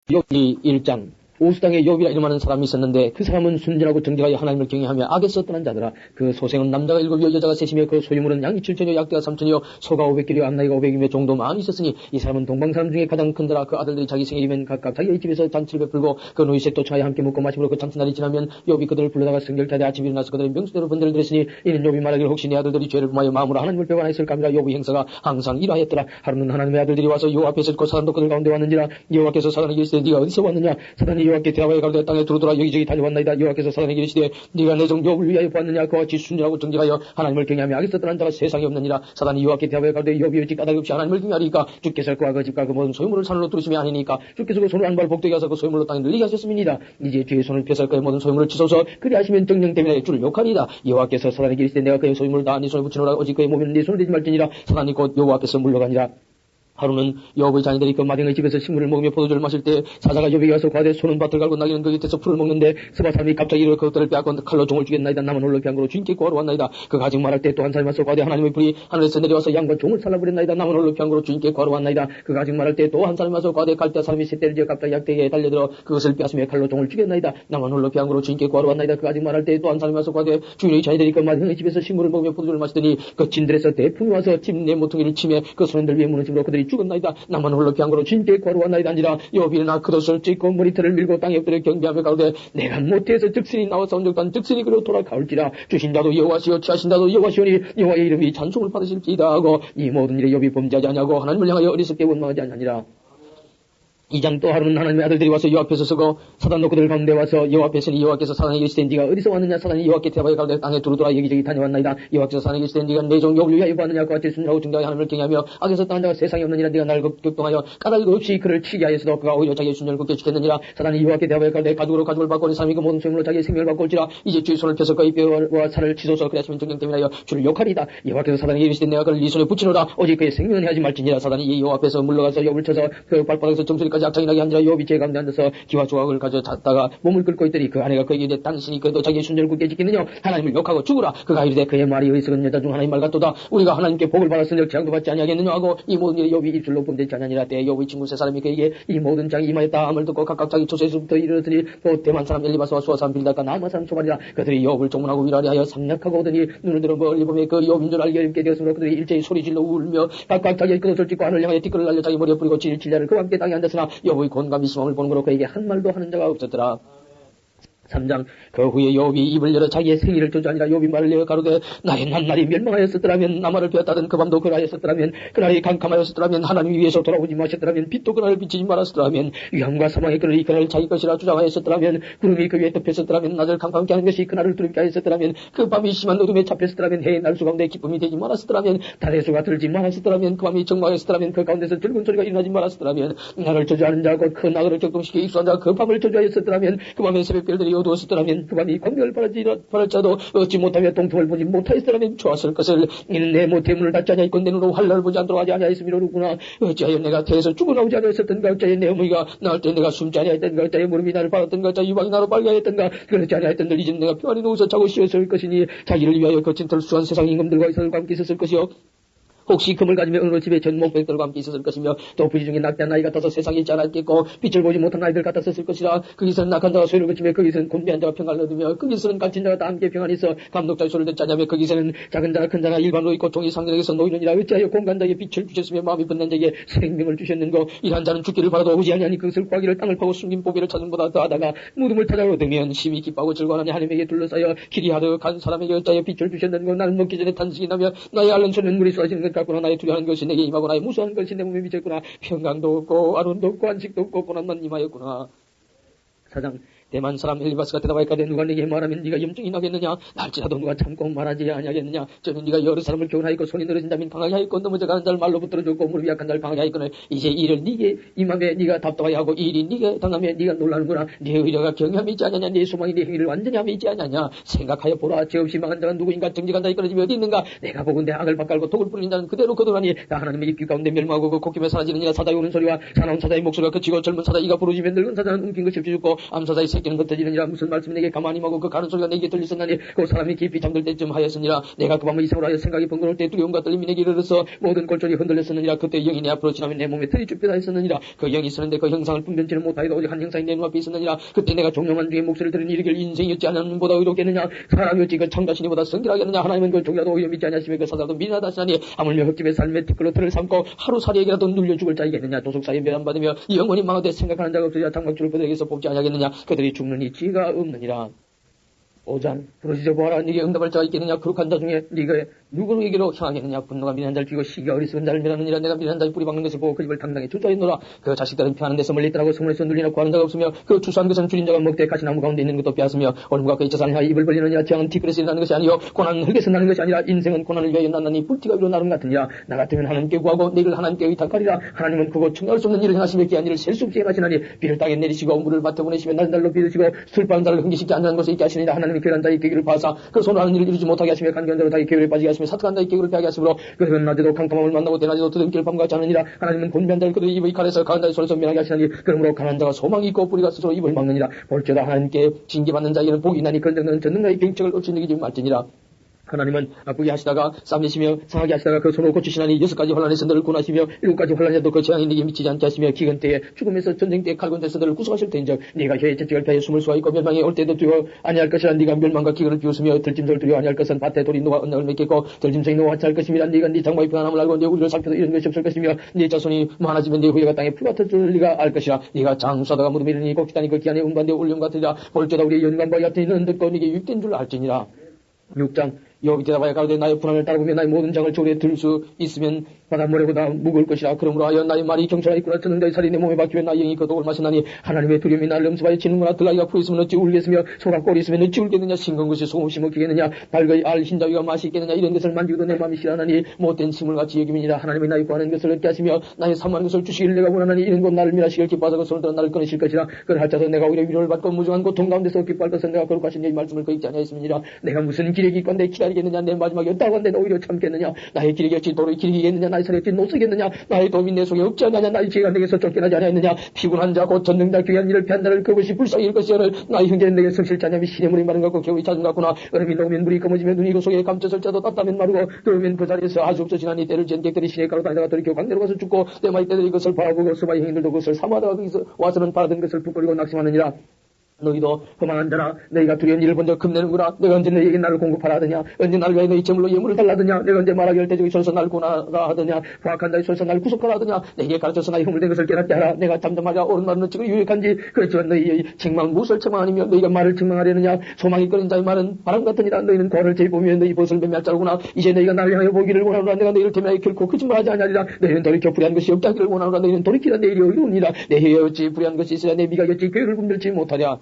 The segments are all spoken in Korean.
욥기 1장 우스당에 욥이라 이름하는 사람이 있었는데 그 사람은 순진하고 정직하여 하나님을 경외하며 악에서 떠난 자더라. 그 소생은 남자가 7여 여자가 셋이며 그 소유물은 양이 7천여 약대가 3천여 소가 500개려 암나이가 500이며 종도 많이 있었으니 이 사람은 동방사람 중에 가장 큰더라. 그 아들들이 자기 생일이면 각각 자기의 집에서 잔치를 베풀고 그 노이색 도처에 함께 먹고 마시므로 그 잔치날이 지나면 욥이 그들을 불러다가 성결케 아침에 일어나서 그들의 명수대로 번제를 드렸으니 이는 욥이 말하기를 혹시 내 아들들이 죄를 범하여 마음으로 하나님을 배반하였을까 하니라. 욥의 행사가 항상 이러하였더라. 하루는 하나님의 아들들이 와서 여호와 앞에 섰고 사단도 그들 가운데 왔는지라. 여호와께서 사단에게 이르시되 네가 어디서 왔느냐. 사단이 여호와께 대하여 가로되 땅에 두루두라 여기저기 달려왔나이다. 여호와께서 사단에게 이르시되 네가 내 종 욥을 위하여 보았느냐. 그와 같이 순진하고 정직하여 하나님을 경외하며 악에서 떠난 자가 세상에 없느니라. 사단이 여호와께 대하여 가로되 욥이 어찌 까닭 없이 하나님을 경외하리까. 주께서 그와 그 집과 그 모든 소유물을 산으로 뚫으심이 아니니까. 주께서 그 손을 한 발 복되게 하사 그 소유물로 땅에 늘리게 하셨음이니이다. 이제 주의 손을 펴서 그의 모든 소유물을 치소서. 그리하시면 정령 때문에 주를 욕하리이다. 여호와께서 사단에게 이르시되 내가 그의 소유물을 다 네 손에 붙이노라. 오직 그의 몸에는 네 손을 대지 말지니라. 사단이 곧 여호와 앞에서 물러가니라. 하루는 욥의 자녀들이 그 마병의 집에서 식물을 먹으며 포도주를 마실 때 사자가 욥에게 와서 과대 손은 밭을 갈고 나귀는 그 곁에서 풀을 먹는데 스바 사람이 갑자기 이르러 그것들을 빼앗고 칼로 종을 죽였나이다. 남은 홀로 병으로 주인께 구하러 왔나이다. 그가 아직 말할 때 또 한 사람이 와서 과대 하나님의 불이 하늘에서 내려와서 양과 종을 살라버렸나이다. 남은 홀로 병으로 주인께 구하러 왔나이다. 그가 아직 말할 때 또 한 사람이 와서 과대 갈대 사람이 셋대를 지어 갑자기 약대에 달려들어 그것을 빼앗으며 칼로 종을 죽였나이다. 남은 홀로 병으로 주인께 구하러 왔나이다. 그가 아직 말할 때 또 한 사람이 와서 과대 주인의 자녀들이 그 마병의 집에서 식물을 먹으며 포도주를 마시더니 그 진들에서 대풍이 와서 집 내 모퉁이를 치며 그 소년들 위에 무너짐으로 그들이 죽었나이다. 남은 홀로 병으로 주인께 구하러 왔나이다. 아니라 욥이 일어나 그 돛을 찢고 머리털을 밀고 땅에 엎드려 경배하며 가로되 내가 모태에서 즉신이 나와서 온 적단 즉신이 그로 돌아가올지라. 주신 자도 여호와시요 취하신 자도 여호와시오니 여호와의 이름이 찬송을 받으실지이다 하고 이 모든 일에 욥이 범죄하지 아니하고 하나님을 향하여 어리석게 원망하지 아니하니라. 2장 또 하루는 하나님의 아들들이 와서 여호와 앞에서 서고 사단도 그들 가운데 와서 여호와 앞에 서니 여호와께서 사단에게 이르시되 네가 어디서 왔느냐. 사단이 여호와께 대하여 가로되 땅에 두루두라 여기저기 다녀왔나이다. 여호와께서 사단에게 이르시되 네가 내 종 욥을 위하여 보았느냐. 그와 같이 순진하고 정직하여 하나님을 경외하며 악에서 떠난 자가 세상에 없느니라. 네가 나를 격동하여 까닭 없이 그를 치게 하였으도 그가 오히려 자기의 순전을 굳게 지켰느니라. 사단이 여호와께 대하여 가로되 가죽으로 가죽을 바꿔 온 사람이 그 모든 소유물로 자기의 생명을 바꿔 올지라. 이제 주의 손을 펴서 그의 뼈와 살을 치소서. 그리하시면 정령 때문에 주를 욕하리이다. 여호와께서 사단에게 이르시되 내가 그를 네 손에 붙이노라. 오직 그의 생명은 해하지 말지니라. 사단이 여호와 앞에서 물러가서 욥을 쳐서 그 발바닥에서 정수리까지 악창이 나게 한지라. 욥이 제 가운데 앉아서 기와 조각을 가져 잤다가 몸을 긁고 있더니 그 아내가 그에게 이르되 당신이 그래도 자기의 순전을 굳게 지키느냐. 하나님을 욕하고 죽으라. 그가 이르되 그의 말이 어리석은 여자 중 하나님 말 같도다. 우리가 하나님께 복을 받았으니 재앙도 받지 아니하겠느냐 하고 이 모든 일에 욥이 입술로 범죄치 아니하니라. 때에 욥의 친구 세 사람이 그에게 이 모든 장이 임하였다 함을 듣고 각각 자기 조세에서부터 이르렀으니 또 대만 사람 엘리바스와 수아 사람 빌닷과 나아마 사람 소발이라. 그들이 욥을 종문하고 위로하려 삼략하고 오더니 눈을 들어 멀리 보매 그 욥인 줄 알게 이르게 되었으므로 그들이 일제히 소리질러 울며 각각 자기의 끄옷을 찢고 하늘 향하여 띠끌을 날려 자기 머리에 뿌리고 질질자를 그와 함께 땅에 앉았으나 욥의 곤감이 심함을 보는 거로 그에게 한 말도 하는 자가 없었더라. 3장 그 후에 욥이 입을 열어 자기의 생일을 저주하니라. 욥이 말을 내어 가로되 나의 날이 멸망하였었더라면 나무를 베었다든 그 밤도 그라하였었더라면 그날이 캄캄하였었더라면 하나님 위에서 돌아오지 마셨더라면 빛도 그날을 비치지 말았었더라면 위험과 사망의 그늘이 그날을 자기 것이라 주장하였었더라면 구름이 그 위에 덮였었더라면 낮을 캄캄케 하는 것이 그날을 두렵게 하였었더라면 그 밤이 심한 어둠에 잡혔었더라면 해의 날수 가운데 기쁨이 되지 말았었더라면 달의 수가 들지 말았었더라면 그 밤이 적망하였었더라면 그 가운데서 즐거운 소리가 일어나지 말았었더라면 나를 저주하는 자고 큰 악을 격동시켜 익수한 자가 그 밤을 저주하였었더라면 그 밤에 새벽별들이 어두웠었더라면 그 밤이 광명을 바랄지라도 어찌 못하며 동통을 보지 못하였더라면 좋았을 것을. 이는 내 모태의 문을 닫지 아니하였고 내 눈으로 환난을 보지 않도록 하지 아니하였음이로구나. 어찌하여 내가 태에서 죽어나오지 아니하였었던가. 어찌하여 내 어머니가 낳을 때 내가 숨지 아니하였던가. 어찌하여 무릎이 나를 받았던가. 어찌하여 유방이 나로 빨게 하였던가. 그렇지 아니하였던들 이제는 내가 평안히 누워서 자고 쉬었을 것이니 자기를 위하여 거친 털수한 세상 임금들과 이사들과 함께 있었을 것이요 혹시 금을 가지며 어느 집에 전 목백들과 함께 있었을 것이며 또 부지 중에 낙대한 나이 같아서 세상에 있지 않았겠고 빛을 보지 못한 아이들 같았을 것이라. 거기서는 낙한 자가 소리를 거치며 거기서는 곤비한 자가 평안을 얻으며 거기서는 갇힌 자가 다 함께 평안히 있어 감독자의 소리를 듣지 않으며 거기서는 작은 자나 큰 자나 일반으로 있고 종이 상전에게서 놓이느니라. 어찌하여 공간자에게 빛을 주셨으며 마음이 분난 자에게 생명을 주셨는고. 이러한 자는 죽기를 바라도 오지 아니하니 그것을 구하기를 땅을 파고 숨긴 보배를 찾는 보다 더하다가 무덤을 찾아 얻으면 심히 기뻐하고 즐거워하니 하나님에게 둘러싸여 길이 하득한 사람에게 어찌하여 빛을 주셨는고. 나는 먹기 전에 탄식이 나며 나의 앓는 손은 물이 쏟아지는 것 같구나. 나의 두려워하는 것이 내게 임하고 나의 무서워하는 것이 내 몸에 미쳤구나. 평강도 없고 아론도 없고 안식도 없고 고난만 임하였구나. 4장 대만 사람 엘리바스가 대답하였거든 누가 네게 말하면 네가 염증이 나겠느냐. 날지라도 누가 참고 말하지 아니하겠느냐. 저는 네가 여러 사람을 교훈하였고 손이 늘어진 자면 강하게 하였고 넘어져가는 자를 말로 붙들어줬고 무릎이 약한 자를 강하게 하였거늘 이제 이를 네게 임함에 네가 답답하게 하고 이 일이 네게 당하면 네가 놀라는구나. 네 의뢰가 경함이 있지 않느냐. 네 소망이 네 행위를 완전히 함이 있지 않느냐. 생각하여 보라. 죄 없이 망한 자가 누구인가. 정직한 자의 끊어짐이 어디 있는가. 내가 보건대 악을 바깔고 독을 뿌리는 자는 그대로 거두라니. 하나님의 입귀 가운데 멸망하고 그 곡김에 사라지느니라. 사자의 우는 소리와 사나운 사자의 목소리가 그치고 젊은 사자 이가 부르짖으면 늙은 사자는 움킨 것이 없이 죽고 암사자의 새끼는 흩어지느니라. 무슨 말씀이 내게 가만히 하고 그 가는 소리가 내게 들리셨나니 그 사람이 깊이 잠들 때쯤 하였으니라. 내가 그 밤을 이상으로 하여 생각이 번거로울 때 두려움과 떨림이 내게 이르러서 모든 골절이 흔들렸었느니라. 그때 영이 내 앞으로 지나면 내 몸에 털이 쭈뼛다 했었느니라. 그 영이 있었는데 그 형상을 분변치는 못하여도 오직 한 형상이 내 눈앞에 있었느니라. 그때 내가 종용한 중에 목소리를 들으니 이르길 인생이었지 않은 보다 의롭겠느냐. 사람이었지 그 창자신이보다 성질하겠느냐. 하나님은 그 종이라도 오히려 믿지 않으시며 그 사자도 미련하다 하시나니 하물며 흙집의 삶의 티끌로 틀을 삼고 하루살이에게라도 눌려 죽을 자이겠느냐. 도속사에 멸함받으며 영원히 망하되 생각하는 자가 없으리라. 장막줄을 그들에게서 뽑지 아니하겠느냐. 그들이 죽느니 지가 없느니라. 5장 부르짖어 보아라. 네게 응답할 자가 있겠느냐. 거룩한 자 중에 네가 누구에게로 향하겠느냐. 분노가 미련한 자를 죽이고 시기가 어리석은 자를 멸하느니라. 내가 미련한 자의 뿌리 박는 것을 보고 그 집을 당당히 주저했노라. 그 자식들은 피하는 데서 멀리 있더라고. 성문에서 눌리나 구하는 자가 없으며 그 추수한 것은 줄인 자가 먹되 가시나무 가운데 있는 것도 빼앗으며 얼음과 그의 자산을 하여 입을 벌리느니라. 태양은 티끌에서 일어나는 것이 아니요 고난은 흙에서 나는 것이 아니라 인생은 고난을 위하여 났나니 불티가 위로 나름 같으니라. 나 같으면 하나님께 구하고 내일 하나님께 의탁하리라. 하나님은 그곳 청량할 수 없는 일을 행하시며 귀한 일을 셀 수 없이 행하시나니 비를 땅에 내리시고 물을 밭에 보내시며 날달로 비우시고 술바른 자를 흥기시키지 않는 곳에 있게 하시니라. 하나님이 괴한 자의 계기를 봐사 그 손으로 하는 일을 이루지 못하게 하시며 간교한 자로 자기 계획을 빠지게 하시며 사특한 자의 계획을 빼게 하시므로 그들은 낮에도 강탐함을 만나고 대낮에도 드름길 밤같이 하느니라. 하나님은 곤비한 자를 그들의 입의 칼에서 강한 자의 손에서 면하게 하시나니 그러므로 강한 자가 소망이 있고 뿌리가 스스로 입을 막느니라. 볼지어다 하나님께 징계받는 자에게는 복이 있나니 그런 전능자의 병책을 없이 느끼지 말지니라. 하나님은 나쁘게 하시다가 쌈내시며 상하게 하시다가 그 손으로 고치시나니 6가지 환란에서 너를 구원하시며 7가지 환란에도 그 재앙이 네게 미치지 않게 하시며 기근 때에 죽음에서 전쟁 때에 칼군데서 너를 구속하실 때인즉 네가 혀의 채찍을 피하여 숨을 수가 있고 멸망이 올 때도 두려워 아니할 것이라. 네가 멸망과 기근을 비웃으며 들짐승을 두려워 아니할 것은 밭에 돌이 노가 언약을 맺겠고 들짐승이 노와 같이 할 것이니라. 네가 네 장막의 평안함을 알고 네 우리를 살펴도 이런 것이 없을 것이며 네 자손이 많아지면 네 후예가 땅에 풀 같을 줄 네가 알 것이라. 네가 장수하다가 무덤에 이르니 곡식다니 그 기한에 운반되어 울림 같으리라. 볼지어다 우리의 연관과 같은 이는 듣고 네게 유익된 줄 알지니라. 6장 여기 대답하여 가로되 나의 불안을 따라보며 나의 모든 장을 조리에 들 수 있으면 바닷모래보다 무거울 것이라. 그러므로 하여 나의 말이 경솔하였구나. 전능자의 살이 내 몸에 박히며 나의 영이 거독을 마셨나니 하나님의 두려움이 나를 엄습하여 치는구나. 들라이가 풀 있으면 어찌 울겠으며 소가 꼴이 있으면 어찌 울겠느냐. 싱거운 것이 소금 없이 먹히겠느냐. 달거의 알 흰자위가 맛이 있겠느냐. 이런 것을 만지고도 내 마음이 싫어하나니 못된 식물같이 여김이니라. 하나님이 나의 구하는 것을 얻게 하시며 나의 사모하는 것을 주시기를 내가 원하나니 이런 것 나를 미라시길 기뻐하사 그 손을 들어 나를 끊으실 것이라. 그럴할지라도 내가 오히려 위로를 받고 무정한 고통 가운데서 기뻐할 것은 내가 거룩하신 네 말씀을 거익지 아니하였음이니라. 내가 무슨 기력이 있건대 기다리겠느냐. 내 마지막에 없다고 한데 오히려 참겠느냐. 나의 기력이 어찌 도로의 기력이겠느냐. 나의 살이 어찌 노쓰겠느냐. 나의 도움이 내 속에 없지 않느냐. 나의 죄가 내게서 쫓겨나지 않았느냐. 피곤한 자 곧 전능자 귀한 일을 피한 자를 그것이 불쌍일 것이여를. 나의 형제는 내게 성실치 않냐며 시냇물이 마른 것 같고 겨울이 잦은 것 같구나. 얼음이 녹으면 물이 검어지며 눈이 그 속에 감춰설 자도 답답하면 마르고 그러면 그 자리에서 아주 없어지나니 때를 전객들이 시내가로 다니다가 돌이켜 광대로 가서 죽고 내 마이 때들이 그것을 바라보고 수바의 형들도 그것을 사모하다가 거기서 와서는 바라던 것을 부끄리고 낙심하느니라. 너희도 허망한 자라. 너희가 두려운 일을 먼저 금내는구나. 내가 언제 너희에게 나를 공급하라 하더냐. 언제 나를 위하여 너희 제물로 예물을 달라 하더냐. 내가 언제 말하기를 대적이 서서 나를 구하라 하더냐. 포악한 자의 서서 나를 구속하라 하더냐. 내게 가르쳐서 나의 허물된 것을 깨닫게 하라. 내가 잠잠하자 옳은 말은 어찌 유익한지. 그렇지만 너희의 책망 무엇을 책망 아니며 너희가 말을 책망하려느냐. 소망이 끓인 자의 말은 바람 같으니라. 너희는 거를 재보며 너희 벗을 매매할 자로구나. 이제 너희가 나를 향하여 보기를 원하노라. 내가 너희를 대면하여 결코 거짓말하지 아니하리라. 너희는 돌이켜 불의한 것이 없게 하기를 원하노라. 너희는 돌이키라. 내일이 의로우니라. 내 혀에 어찌 불의한 것이 있으랴. 내 미가 어찌 계획을 분별치 못하랴.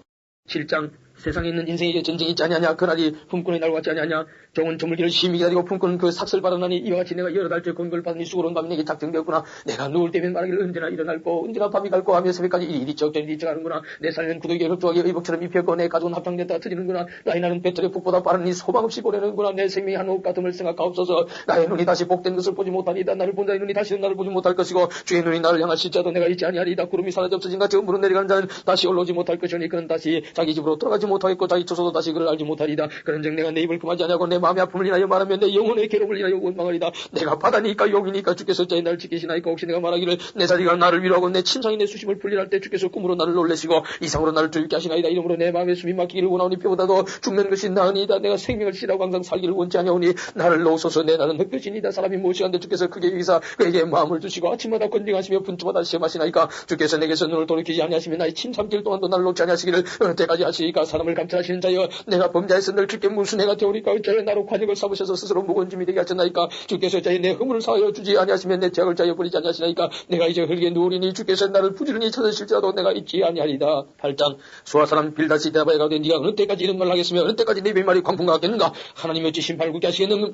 7장 세상에 있는 인생에게 전쟁이 있지 아니하냐. 그날이 품꾼의 날과 같지 아니하냐. 종은 저물기를 심히 기다리고 품꾼은 그 삭슬 바라나니 이와 같이 내가 여러 달째 권고를 받으니 수고로운 밤이 내게 작정되었구나. 내가 누울 때면 말하기를 언제나 일어날고 언제나 밤이 갈고 하며 새벽까지 이리 저리 하는구나. 내 삶은 구더기에 흡족하게 의복처럼 입혔고 내 가족은 합장됐다 터지는구나. 나의 나는 배틀의 북보다 빠른 이 소망 없이 보내는구나. 내 생명이 한 호흡 같음을 생각하옵소서. 나의 눈이 다시 복된 것을 보지 못하니이다. 나를 본 자의 눈이 다시는 나를 보지 못할 것이고 주의 눈이 나를 향하실 자도 내가 있지 아니하리이다. 구름이 사라져 없어진 같이 음으로 내려가는 자는 다시 올라오지 못할 것이니 그는 다시 자기 집으로 돌아가지 못하겠고 자기 처소도 다시 그를 알지 못하리이다. 그런즉 내가 내 입을 금하지 아니하고 내 마음의 아픔을 인하여 말하면 내 영혼의 괴로움을 인하여 원망하리이다. 내가 바다니까 용이니까 주께서 자의 나를 지키시나이까. 혹시 내가 말하기를 내 자리가 나를 위로하고 내 침상이 내 수심을 풀리할 때 주께서 꿈으로 나를 놀래시고 이상으로 나를 두렵게 하시나이다. 이러므로 내 마음의 숨이 막히기를 원하오니 뼈보다도 죽는 것이 나으니이다. 내가 생명을 싫어하고 항상 살기를 원치 아니하오니 나를 놓으소서. 내 나는 흑뼈지니이다. 사람이 무엇이간데 주께서 크게 여기사 그에게 마음을 주시고 아침마다 건딩하시며 분투마다 시험하시나이까. 주께서 내게서 눈을 돌이키지 아니하시며 나의 침삼길 동안도 나를 놓지 아니하시기를 어느 때까지 하시니까. 사람을 감찰하시는 자여 내가 범죄에서 늘 주께 무슨 해가 되오니까. 어쩌면 나로 관역을 삼으셔서 스스로 무거운 짐이 되게 하셨나이까. 주께서 자여 내 허물을 사하여 주지 아니하시면 내 죄악을 자여 버리지 아니하시나이까. 내가 이제 흙에 누우리니 주께서 나를 부지런히 찾으실지라도 내가 잊지 아니하리다. 8장 수아 사람 빌다시 대답하여 가되 네가 어느 때까지 이런 말을 하겠으며 어느 때까지 네 말이 광풍과 같겠는가. 하나님이 어찌 심판을 굳게 하시겠느며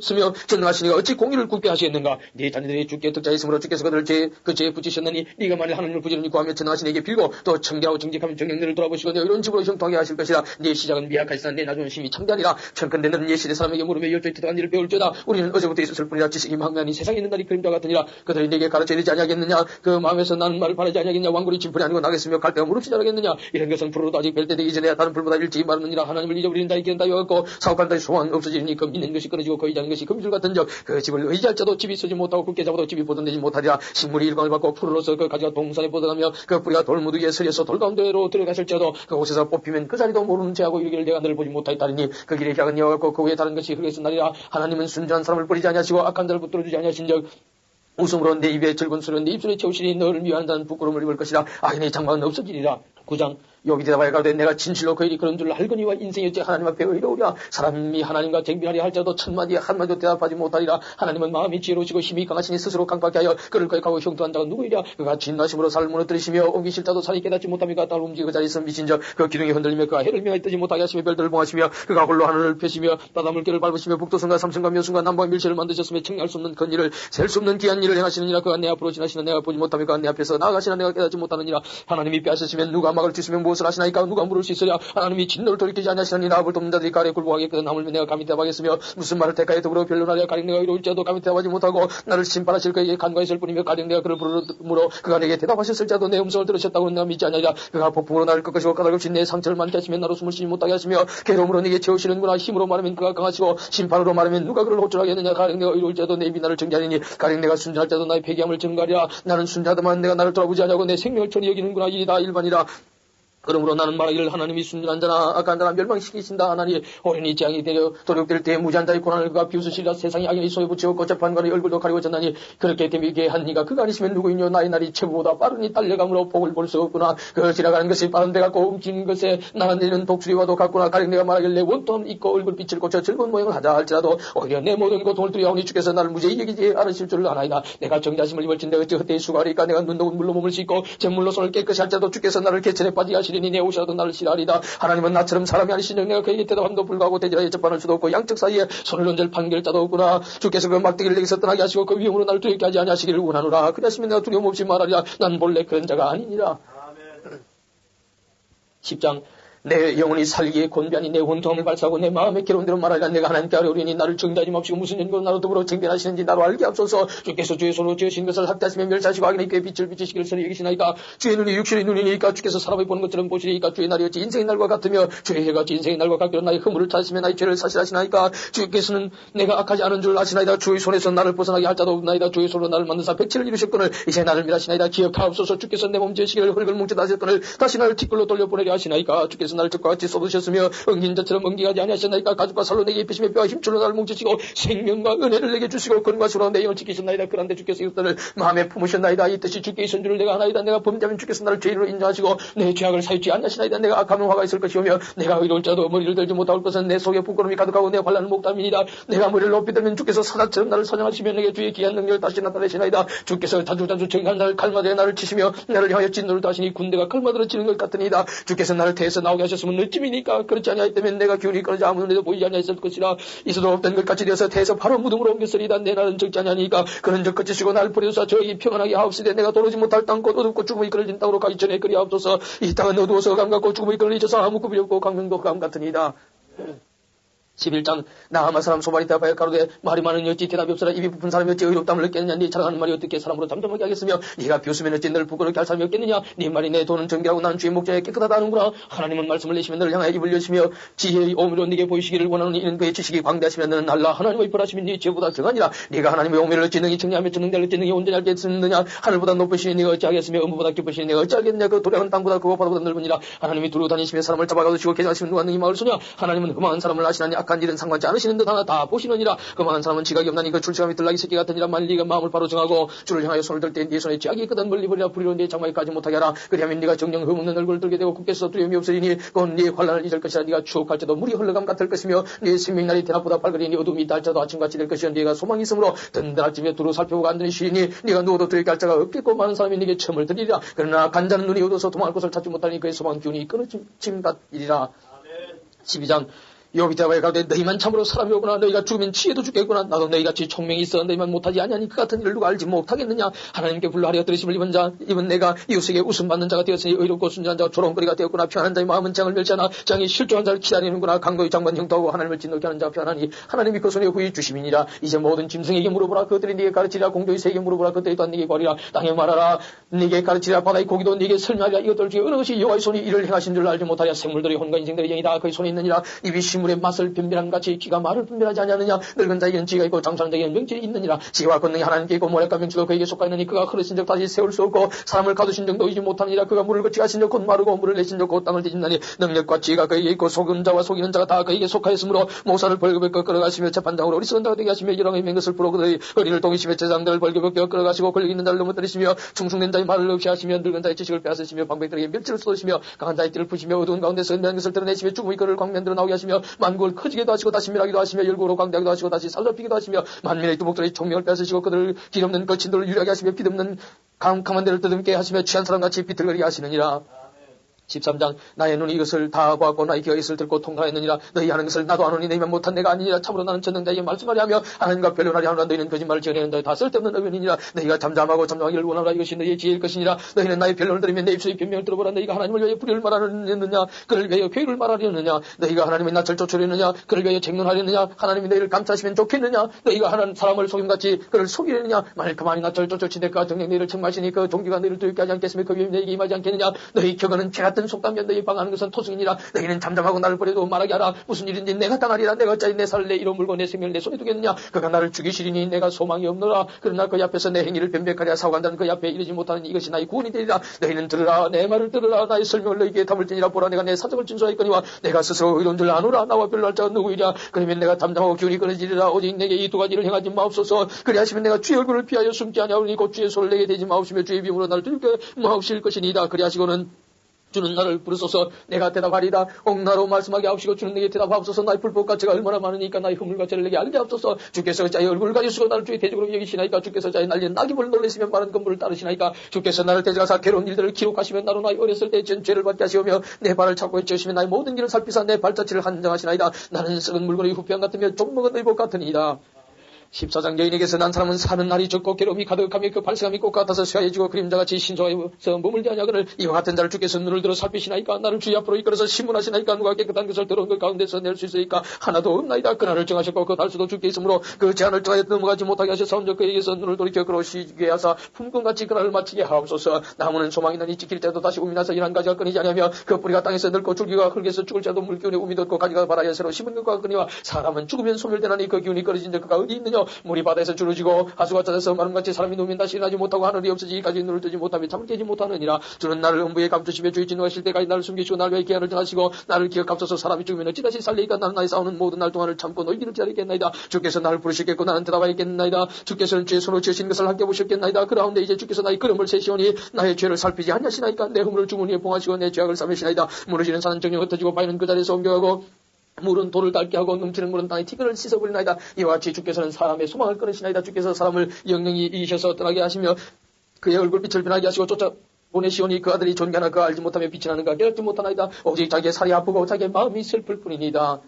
전능하시니가 어찌 공의를 굳게 하시겠는가. 네 자녀들이 주께 득자 있으므로 주께서 그들을 그 죄에 붙이셨느니 네가 만일 하나님을 부지런히 구하며 전능하신 이에게 빌고 또 청결하고 정직하면 정령들을 돌아보시고 내 이런 집으로 형통하게 하실 것이라. 네 시작은 미약하지만 내 나중은 심히 창대하리라. 천근대 너는 예시대 사람에게 물으며 열조에 태도한 일을 배울지어다. 우리는 어제부터 있었을 뿐이라 지식이 망나니 세상에 있는 날이 그림자 같으니라. 그들이 네게 가르쳐야 되지 아니하겠느냐. 그 마음에서 나는 말을 바라지 아니하겠냐. 왕골이 진풀이 아니고 나겠으며 갈대가 무릎 시절하겠느냐. 이런 것은 불로도 아직 뵐 때 되기 전에 다른 불보다 일찍 마르느니라. 하나님을 잊어버리는 자의 길은 다 여겼고 사업한 자의 소망은 없어지니 금 있는 것이 끊어지고 거의 자는 것이 금줄 같은 적 그 집을 의지할 자도 집이 서지 못하고 굳게 잡아도 집이 보존되지 못하리라. 식물이 일광을 받고 풀로서 그 가지가 동산에 뻗어가며 그 뿌리가 돌무더기에 서려서 돌가운데로 들어갔을지라도 그 옷에서 뽑히면 그 자리도 모르는 채하고 이르기를 내가 너를 보지 못하였다리니 그 길에 향은 여호와였고 그 후에 다른 것이 흙에서 나리라. 하나님은 순전한 사람을 버리지 아니하시고 악한 자를 붙들어주지 아니하신적 웃음으로 내 입에 즐거운 소리로 내 입술에 채우시니 너를 위한 자는 부끄러움을 입을 것이라. 악인의 장막은 없어지리라. 9장 여기 대답하여 가로되 내가 진실로 그 일이 그런 줄 알거니와 인생이 어찌 하나님 앞에 의로우랴. 사람이 하나님과 쟁비하리 할지라도 천마디에 한마디도 대답하지 못하리라. 하나님은 마음이 지혜로우시고 힘이 강하시니 스스로 강박케 하여 그를 거역하고 형통한 자가 누구이랴. 그가 진노심으로 살을 무너뜨리시며 옮기실 자도 살이 깨닫지 못합니까. 땅을 움직이고 그 자리에서 미친 적 그 기둥이 흔들리며 그가 해를 명하여 뜨지 못하게 하시며 별들을 봉하시며 그가 홀로 하늘을 펴시며 바다물결을 밟으시며 북도성과 삼성과 묘성과 남방과 밀실을 만드셨으며 청량할 수 없는 건 일을 셀 수 없는 귀한 일을 행하시느니라. 그가 내 앞으로 지나시나 내가 보지 못합니까. 내 앞에서 나아가시나 내가 깨닫지 못하느니라. 하나님이 빼앗으시면 누가 막을 치시면 무엇을 하시나이까. 누가 물을 수 있으랴. 하나님이 진노를 돌이키지 않으시느니 나를 돕는 자들이 가래 굴복하겠거든. 하물며 내가 감히 대답하겠으며 무슨 말을 택하여 더불어 변론하랴. 가령 내가 이로울지라도 감히 대답하지 못하고 나를 심판하실 그에게 간과했을 뿐이며 가령 내가 그를 부르므로 그가 내게 대답하셨을지라도 내 음성을 들으셨다고 내가 믿지 않으리라. 그가 폭풍으로 나를 꺾으시고 까닭없이 내 상처를 많게 하시면 나로 숨을 쉬지 못하게 하시며 괴로움으로 내게 채우시는구나. 힘으로 말하면 그가 강하시고 심판으로 말하면 누가 그를 호출하겠느냐. 가령 내가 이로울지라도 내 입이 나를 정죄하리니 가령 내가 순전할 자도 나의 폐기함을 증가하리라. 나는 순전하다만 내가 나를 돌아보지 않냐고 내 생명을 천히 여기는구나. 이리 다 일반이라. 그러므로 나는 말하기를 하나님이 순전한 자나 악한 자나 멸망시키신다 하나니 어린이 재앙이 되려 도력될 때에 무지한 자의 고난을 그가 비웃으시리라. 세상이 악인이 소에 붙이고 재판관의 얼굴도 가리고 졌나니 그렇게 되게 한 이가 그가 아니시면 누구이뇨. 나의 날이 최고보다 빠르니 달려감으로 복을 볼 수 없구나. 그 지나가는 것이 빠른 데 같고 움직이는 것에 나가내리는 독수리와도 같구나. 가령 내가 말하기를 내 원통 있고 얼굴빛을 고쳐 즐거운 모양을 하자 할지라도 오히려 내 모든 고통을 두려워하니 주께서 나를 무죄히 여기지 않으실 줄을 아나이다. 내가 정자심을 입을진 내가 어찌 헛되이 수고하리까. 내가 눈도 물로 몸을 씻고 잿물로 손을 깨끗이 할지라도 주께서 나를 개천에 빠지게 하시리니 내 옷이라도 나를 싫어하리다. 하나님은 나처럼 사람이 아니시니 내가 그에게 대답함도 불구하고 대지라에 접반할 수도 없고 양측 사이에 손을 얹을 판결자도 없구나. 주께서 그 막대기를 내게서 떠나게 하시고 그 위험으로 나를 두렵게 하지 아니하시기를 원하노라. 그러시면 내가 두려움 없이 말하리라. 난 본래 그런 자가 아니니라. 10장 내 영혼이 살기에 곤비하니 내 혼통을 발사하고 내 마음의 괴로운 대로 말하리라. 내가 하나님께 아뢰오리니 나를 정죄하지 마시고 무슨 연고로 나로 더불어 정변하시는지 나로 알게 하소서. 주께서 주의 손으로 지으신 것을 학대하시며 멸시하시고 악인의 꾀에 빛을 비치시기를 선히 여기시나이까. 주의 눈이 육신의 눈이니까 주께서 사람이 보는 것처럼 보시리니까. 주의 날이 어찌 인생의 날과 같으며 주의 해가 어찌 인생의 날과 같기로 나의 허물을 찾으시며 나의 죄를 사실하시나이까. 주께서는 내가 악하지 않은 줄 아시나이다. 주의 손에서 나를 벗어나게 할 자도 없나이다. 주의 손으로 나를 만드사 백치를 이루셨거늘 이제 나를 멸하시나이다. 기억하옵소서. 주께서 내 몸 지으시기를 흙을 뭉쳐다 하셨거늘 다시 나를 티끌로 돌려보내려 하시나이까. 주께서 나를 적과 같이 쏟으셨으며 엉긴 자처럼 엉기하지 아니하셨나이까. 가죽과 살로 내게 입히시며 뼈와 힘줄로 나를 뭉치시고 생명과 은혜를 내게 주시고 근과 수로 내 영을 지키셨나이다. 그런데 주께서 이것들을 마음에 품으셨나이다. 이 뜻이 주께 있은 줄을 내가 아나이다. 내가 범죄하면 주께서 나를 죄인으로 인정하시고 내 죄악을 사유치 아니하시나이다. 내가 악하면 화가 있을 것이오며 내가 의로울 자도 머리를 들지 못할 것은 내 속에 부끄러움이 가득하고 내 환난은 목담이니이다. 내가 머리를 높이 들면 주께서 사자처럼 나를 선양하시며 내게 주의 귀한 능력을 다시 나타내시나이다. 주께서 자주자주 정한 나를 칼마대에 나를 치시며 나를 향하여 진노를 다시니 군대가 칼마대로 치는 것 같으니이다. 주께서 나를 태에서 나오게 하셨으면 늦쯤이니까. 그렇지 아니하였다면 내가 기운이 끊어져 아무 눈에도 보이지 아니하였을 것이라. 있어도 없던 것 같이 되어서 태에서 바로 무덤으로 옮겼으리다. 내 날은 적지 아니하니까. 그런 적 거치시고 나를 버려서 저에게 평안하게 하옵시되 내가 도로지 못할 땅 곧 어둡고 죽음이 이끌어진 땅으로 가기 전에 그리하옵소서. 이 땅은 어두워서 감 같고 죽음이 이끌어져서 아무 급이 없고 강명도 감 같으니이다. 11장 나아마 사람 소발이 대답하여 가로되 말이 많으니 어찌 대답이 없으라. 입이 부푼 사람이 어찌 의롭다함을 느끼느냐. 네 자랑하는 말이 어떻게 사람으로 잠잠하게 하겠으며 네가 비웃으면 어찌 너를 부끄럽게 할 사람이 없겠느냐. 네 말이 내 돈은 정결하고 나는 주의 목전에 깨끗하다 하는구나. 하나님은 말씀을 내시며 너를 향하여 입을 여시며 지혜의 오미로 네게 보이시기를 원하노니 이는 그의 지식이 광대하시며 너는 알라. 하나님의 벌하심이 네 죄보다 정하니라. 네가 하나님의 오미를 어찌 능히 청량하며 전능대를 어찌 능히 온전히 알겠느냐. 하늘보다 높으시니 네가 어찌하겠으며 음보다 깊으시니 네가 어찌하겠느냐. 그 도량은 땅보다 크고 바다보다 넓으니라. 하나님이 두루 다니시며 사람을 잡아가두시고 계좌하시면 누가 능히 막을 소냐. 하나님은 흠한 사람을 아시나니 악한 일은 상관치 않으시는 듯 하나 다 보시느니라. 흠한 사람은 지각이 없나니 그 출처감이 들락이 새끼 같으니라. 만일 네가 마음을 바로 정하고 주를 향하여 손을 들 때 네 손에 쥐약이 있거든 멀리 버리라. 불의로 네 장막에 가지 못하게 하라. 그리하면 네가 정령 흠없는 얼굴을 들게 되고 굳게 서 두려움이 없으리니 그건 네 환난을 잊을 것이라. 네가 추억할 때도 물이 흘러감 같을 것이며 네 생명날이 대낮보다 밝으리니 어둠이 있다 할지라도 아침같이 될 것이요 네가 소망이 있으므로 든든할 쯤에 두루 살펴보고 앉으니 쉬리니 네가 누워도 두렵게 할 자가 없겠고 많은 사람이 네게 첨을 들이리라. 그러나 간자는 눈이 어두워서 도망할 곳을 찾지 못하니 그의 소망 기운이 끊어짐 같이리라. 12장 욥이 대답하여 가로되 너희만 참으로 사람이오구나. 너희가 죽으면 치에도 죽겠구나. 나도 너희같이 총명이 있어 너희만 못하지 아니하니 그 같은 일을 누가 알지 못하겠느냐. 하나님께 불러하려 들으심을 입은 내가 이웃에게 웃음받는 자가 되었으니 의롭고 순전한 자가 조롱거리가 되었구나. 편한 자의 마음은 장을 멸시하나 장이 실족한 자를 기다리는구나. 강도의 장관 형통하고 하나님을 진노케 하는 자가 편하니 하나님이 그 손에 후히 주심이니라. 이제 모든 짐승에게 물어보라. 그들이 네게 가르치리라. 공도의 새에게 물어보라. 그들이 또한 네게 거리라. 땅에 말하라. 네게 가르치리라. 바다의 고기도 네게 설명하리라. 이것들 중에 어느 것이 여호와의 손이 이를 행하신 줄 알지 못하랴. 생물들의 혼과 인생들의 영이다 그의 손에 있느니라. 입이 식물의 맛을 변별한 같이 귀가 말을 분별하지 아니하느냐. 늙은 자에게는 지혜가 있고 장사하는 자에게는 명철이 있느니라. 지혜와 권능이 하나님께 있고 모략과 명철도 그에게 속하였느니 그가 흐르신 적 다시 세울 수 없고 사람을 가두신 적 놓이지 못하느니라. 그가 물을 거치 가신 적 곧 마르고 물을 내신 적 곧 땅을 뒤집나니 능력과 지혜가 그에게 있고 속은 자와 속이는 자가 다 그에게 속하였으므로 모사를 벌금에 끌어가시며 재판장으로 어리석은 자가 되게 하시며 여러 명의 맹것을 부러 그들의 거리를 동이시며 제장들을 벌금에 끌어가시고 권력 있는 자를 넘어뜨리시며 충성된 자의 말을 없이 하시며 늙은 자의 지식을 빼앗으시며 방백들에게 멸치를 쏟으시며 강한 자의 띠를 푸시며 어두운 가운데서 은밀한 것을 드러내시며 죽음의 그를 광면들어 나오게 하시며 만국을 커지게도 하시고 다시 멸하기도 하시며 열국으로 광대하기도 하시고 다시 살잡히기도 하시며 만민의 두목들의 총명을 빼앗으시고 그들을 길 없는 거친들을 유리하게 하시며 빛 없는 강한 데를 뜨듬게 하시며 취한 사람같이 비틀거리게 하시느니라. 13장 나의 눈이 이것을 다 보았고 나의 귀가 이것을 듣고 통달했느니라. 너희 하는 것을 나도 아노니 너희만 못한 내가 아니니라. 참으로 나는 전능자에게 말씀하려 하며 하나님과 변론하려 하노라. 너희는 거짓말을 지어내는다. 다 쓸데없는 의견이니라. 너희가 잠잠하고 잠잠하기를 원하노라. 이것이 너희의 지혜일 것이니라. 너희는 나의 변론을 들으면 내 입술의 변명을 들어보라. 너희가 하나님을 위하여 불의를 말하려느냐 그를 위하여 교회를 말하려느냐. 너희가 하나님의 낯을 쫓으려느냐 그를 위하여 쟁론하려느냐. 하나님이 너희를 감싸시면 좋겠느냐. 너희가 하나님 사람을 속임같이 그를 속이려느냐. 만일 그만이 낯을 쫓으니 그가 정녕 너희를 책망하시니 그 종기가 너희를 두렵게 하지 않겠으며 그 위험이 너희에게 임하지 않겠느냐. 너희 격언은 개 같은 속담이며 너희 방하는 것은 토승이니라. 너희는 잠잠하고 나를 버려도 말하게 하라. 무슨 일인지 내가 당하리라. 내가 어찌 내 살을 내 이로 물고 내 생명을 내 손에 두겠느냐. 그가 나를 죽이시리니 내가 소망이 없노라. 그러나 그 앞에서 내 행위를 변백하랴. 사고한다는 그 앞에 이르지 못하는 이것이 나의 구원이 되리라. 너희는 들으라. 내 말을 들으라. 나의 설명을 너희에게 담을지니라. 보라 내가 내 사정을 진술하였거니와 내가 스스로 의로운 줄 아노라. 나와 별날 자가 누구이랴. 그러면 내가 잠잠하고 기운이 끊어지리라. 오직 내게 이 두 가지를 행하지 마옵소서. 그리하시면 내가 주의 얼굴을 피하여 숨지 아니하오니 곧 주의 손을 내게 대지 마옵시며 주의 비움으로 나를 두렵게 마옵실 것이니이다. 그리하시고는 주는 나를 부르소서. 내가 대답하리다. 옥나로 말씀하게 하옵시고 주는 내게 대답하옵소서. 나의 불법가치가 얼마나 많으니까 나의 허물가치를 내게 알게 하옵소서. 주께서 자의 얼굴을 가지시고 나를 주의 대적으로 여기시나이까. 주께서 자의 날린 낙입을 놀리시면 많은 건물을 따르시나이까. 주께서 나를 대적하사 괴로운 일들을 기록하시면 나로 나의 어렸을 때 전 죄를 받게 하시오며 내 발을 찾고 해치우시면 나의 모든 길을 살피사 내 발자취를 한정하시나이다. 나는 썩은 물건의 후패함 같으며 좀먹은 의복 같으니이다. 14장 여인에게서 난 사람은 사는 날이 적고 괴로움이 가득하며 그 발생함이 꽃 같아서 쇠해지고 그림자같이 신소해서 머물지 아니하거늘 이와 같은 자를 주께서 눈을 들어 살피시나이까. 나를 주의 앞으로 이끌어서 신문하시나이까. 누가 깨끗한 것을 더러운 것 가운데서 낼 수 있으니까 하나도 없나이다. 그날을 정하셨고 그 달수도 주께 있으므로 그 제한을 정하여 넘어가지 못하게 하셔서 먼저 그에게서 눈을 돌이켜 그러시게 하사 품꾼같이 그날을 마치게 하옵소서. 나무는 소망이 있느니 지킬 때도 다시 우미 나서 일한 가지가 끊이지 아니하며 그 뿌리가 땅에서 늙고 줄기가 흙에서 죽을 자도 물기운에 우미 돋고 가지가 바라에 새로 심은 것과 끊이와 사람은 죽으면 소멸되나니 그 기운이 끊어진 적 그가 어디 있느냐. 물이 바다에서 주러지고 하수가 찾아서 마름같이 사람이 누우면 다시 일어나지 못하고 하늘이 없어지기까지 눈을 뜨지 못하며 잠을 깨지 못하느니라. 주는 나를 음부에 감추시며 주의 진노하실 때까지 나를 숨기시고 나를 위해 기한을 정하시고 나를 기억하옵소서. 사람이 죽으면 어찌 다시 살리이까. 나는 나의 싸우는 모든 날 동안을 참고 너희들을 기다리겠나이다. 주께서 나를 부르시겠고 나는 대답하겠나이다. 주께서는 주의 손으로 지으신 것을 함께 보셨겠나이다. 그러한데 이제 주께서 나의 걸음을 세시오니 나의 죄를 살피지 않냐시나이까. 내 허물을 주머니에 봉하시고 내 죄악을 삼으시나이다. 무너지는 산은 정녕 흩어지고 바위는 그 자리에서 옮겨가고 물은 돌을 닳게 하고 넘치는 물은 땅의 티끌을 씻어버리나이다. 이와 같이 주께서는 사람의 소망을 끊으시나이다. 주께서 사람을 영영히 이기셔서 떠나게 하시며 그의 얼굴빛을 변하게 하시고 쫓아보내시오니 그 아들이 존귀하나 그 알지 못하며 빛이 나는가 깨닫지 못하나이다. 오직 자기의 살이 아프고 자기의 마음이 슬플 뿐이니이다.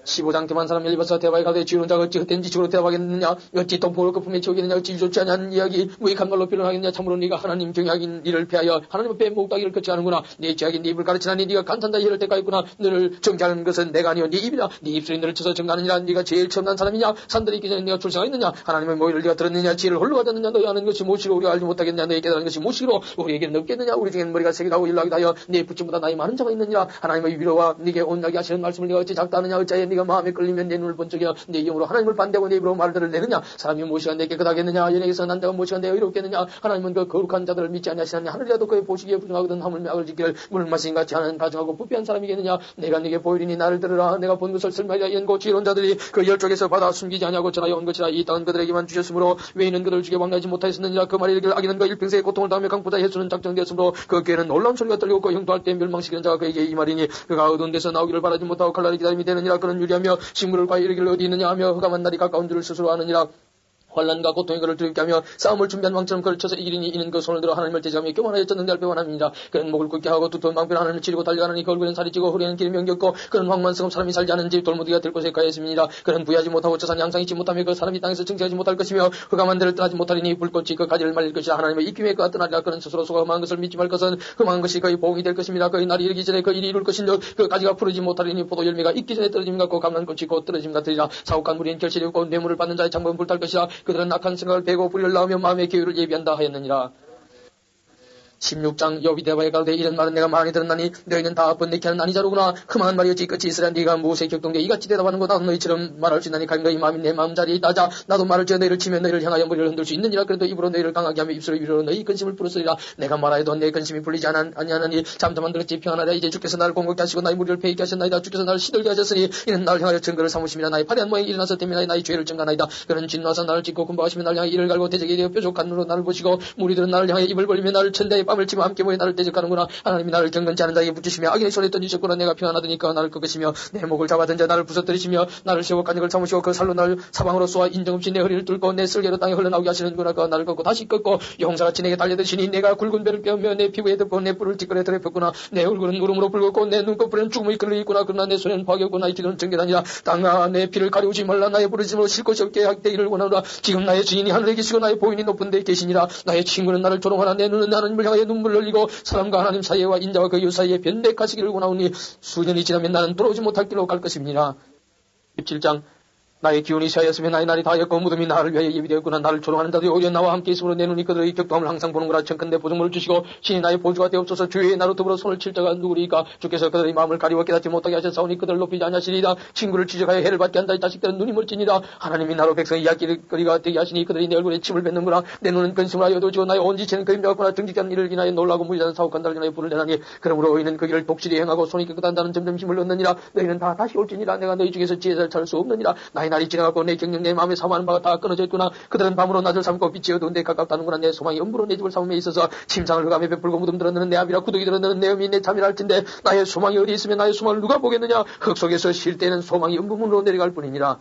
15장 대만 사람 열리버서 대화에 가되 지우는 자가 어찌 헛된 지식으로 대화하겠느냐. 어찌 똥포를 거품에 채우겠느냐. 어찌 좋지 않은 이야기 무익한 말로 변론하겠느냐. 참으로 네가 하나님 경외하긴 일을 패하여 하나님 앞에 목다기를 거치하는구나. 네 죄악인 네 입을 가르치나니 네가 간탄다 이럴 때가 있구나. 너를 정죄하는 것은 내가 아니요 네 입이라. 네 입술이 너를 쳐서 정하느니라. 네가 제일 첨단 사람이냐. 산들이 있기 전에 네가 출생하였느냐. 하나님의 모의를 네가 들었느냐. 지혜를 홀로 가졌느냐. 너희 아는 것이 무엇이로 우리가 알지 못하겠느냐. 너희 깨달은 것이 무엇이로 우리에게는 없겠느냐. 우리 중에는 머리가 세기도 일하기도 하여 네 부침보다 나이 많은 자가 있느니라. 하나님의 위로와 네게 온나게 하시는 말씀을 네가 어찌 작다 하느냐. 어찌하여 네가 마음에 끌리면 내 눈을 번쩍여 내 영으로 하나님을 반대하고 내 입으로 말들을 내느냐. 사람이 무엇이가 내 깨끗하겠느냐. 연예에서 난 자가 무엇이가 내 의롭겠느냐. 하나님은 그 거룩한 자들을 믿지 아니하시나니 하늘이라도 그의 보시기에 부정하거든 하물며 악을 지키를 물 마신 같이 하는 가정하고 부패한 사람이겠느냐. 내가 네게 보이리니 나를 들으라. 내가 본 것을 설명하리라. 연고 지혜로운 자들이 그 열쪽에서 받아 숨기지 아니하고 전하여 온 것이라. 이 땅은 그들에게만 주셨으므로 외인은 그들을 죽여 왕래하지 못하였느니라. 그 말이 이르기를 악인은 그 일평생의 고통을 당하며 강보다 해수는 작정되었으므로 그 귀에는 놀라운 소리가 들리고 그 형도할 때 멸망시키는 자가 그에게 이 말이니 그가 어두운 데서 나오기를 바라지 못하고 칼날이 기다림이 되느니라. 그는 유리하며 식물을 과히 이르기를 어디 있느냐 하며 흑암한 날이 가까운 줄을 스스로 아느니라. 환난과 고통의 그를 두렵게 하며 싸움을 준비한 왕처럼 걸쳐서 이기리니 이는 그 손을 들어 하나님을 대적하며 교만하여 졌는데 할 배반함이니라. 그는 목을 굳게 하고 두터운 방패로 하나님을 치르고 달려가느니 그 얼굴에는 살이 찌고 허리에는 기름이 엉겼고 그는 황만성은 사람이 살지 않은 집 돌무디가 될 곳에 가였습니다. 그는 부여하지 못하고 저산 양상 있지 못하며 그 사람이 땅에서 증세하지 못할 것이며 흑암한 데를 떠나지 못하리니 불꽃이 그 가지를 말릴 것이라. 하나님의 입김에 그가 떠나리라. 그는 스스로 소가 험한 것을 믿지 말 것은 험한 것이 그의 보응이 될 것입니다. 그의 날이 이르기 전에 그 일이 이룰 것인즉 그 가지가 푸르지 못하리니 포도 열매가 익기 전에 떨어짐 같고 감람꽃이 곧 떨어짐 같으리라. 사옥한 무리는 결실이 없고 뇌물을 받는 자의 창문은 불탈 것이라. 그들은 악한 생각을 베고 불의를 낳으며 마음의 기회를 예비한다 하였느니라. 16장 여비 대바에 가로되 이런 말은 내가 많이 들었나니 너희는 다 번뇌케 하는 아니자로구나. 흠한 말이었지 끝이 있으라. 네가 무엇에 격동돼 이같이 대답하는 거다. 너희처럼 말할 수 있나니 가령 너희 마음이 내 마음 자리에 있다자 나도 말을 지어 너희를 치면 너희를 향하여 머리를 흔들 수 있느니라. 그래도 입으로 너희를 강하게 하며 입술로 위로 너희 근심을 풀었으리라. 내가 말하여도 내 근심이 풀리지 아니하느니 잠잠한 들었지 평안하라. 이제 주께서 나를 공격케 하시고 나의 무리를 패이게 하셨나이다. 주께서 나를 시들게 하셨으니 이는 나를 향하여 증거를 삼으심이라. 나의 파리한 모양이 일어나서 때문에 나의 죄를 증가나이다. 그는 진노하사 나를 찢고 군박하시며 나를 향하여 이를 갈고 대적에 되어 뾰족한 눈으로 나를 보시고 무리들은 나를 향하여 입을 벌리며 나를 천대에 뺨을 치며 함께 모여 나를 대적하는구나. 하나님이 나를 경건치 않은 자에게 붙이시며 악인의 손에 던지셨구나. 내가 평안하더니까 나를 꺾으시며 내 목을 잡아든 자 나를 부서뜨리시며 나를 세워 간역을 삼으시고 그 살로 나를 사방으로 쏘아 인정없이 내 허리를 뚫고 내 쓸개로 땅에 흘러나오게 하시는구나. 그가 나를 꺾고 다시 꺾고 용사같이 내게 달려드시니 내가 굵은 배를 꿰며 내 피부에 덮고 내 뿔을 찌끄레 더럽혔구나. 내 얼굴은 울음으로 붉었고 내 눈꺼풀에는 죽음의 끈을 있구나. 그러나 내 손에는 박이 없고 나의 기도는 정결하니라. 땅아 내 피를 가리우지 말라. 나의 부르짖음으로 쉴 곳이 없게 하기를 원하노라. 지금 나의 주인이 하늘에 계시고 나의 보인이 높은 데에 계시니라. 나의 친구는 나를 조롱하나 내 눈은 하나님을 향하여 눈물을 흘리고 사람과 하나님 사이와 인자와 그 이웃 사이에 변백하시기를 원하오니 수년이 지나면 나는 돌아오지 못할 길로 갈 것입니다. 17장 나의 기운이 쇠하였으며 나의 날이 다하였고 무덤이 나를 위하여 예비되었구나. 나를 조롱하는 자들이 오히려 나와 함께 있으므로 내 눈이 그들의 격동함을 항상 보는구나. 청컨대 보증물을 주시고 신이 나의 보조가 되옵소서. 주의 나로 더불어 손을 칠 자가 누구리까. 주께서 그들의 마음을 가리워 깨닫지 못하게 하셨사오니 그들을 높이지 아니하시리이다. 친구를 지적하여 해를 받게 한다. 이 자식들은 눈이 멀지니라. 하나님이 나로 백성의 이야기거리가 되게 하시니 그들이 내 얼굴에 침을 뱉는구나. 내 눈은 근심을 하여 어두워지고 나의 온 지체는 그림자 같구나. 정직한 일을 인하여 놀라고 무리자는 사옥한 달을 인하여 불을 내나니 그러므로 의인은 그 길을 독실히 행하고 손이 깨끗한 자는 점점 힘을 얻느니라. 너희는 다 다시 올지니라. 내가 너희 중에서 지혜를 찾을 수 없느니라. 나의 날이 지나가고 내 경영 내 마음에 사모하는 바가 다 끊어져 있구나. 그들은 밤으로 낮을 삼고 빛이 어두운 데 가깝다는구나. 내 소망이 엄부로 내 집을 삼음에 있어서 침상을 흑암에 베풀고 무덤 들었느는 내 아비라 구더기 들었느는 내 어미 내 잠이라 할진대 나의 소망이 어디 있으면 나의 소망을 누가 보겠느냐. 흙 속에서 쉴 때는 소망이 음부문으로 내려갈 뿐이니라.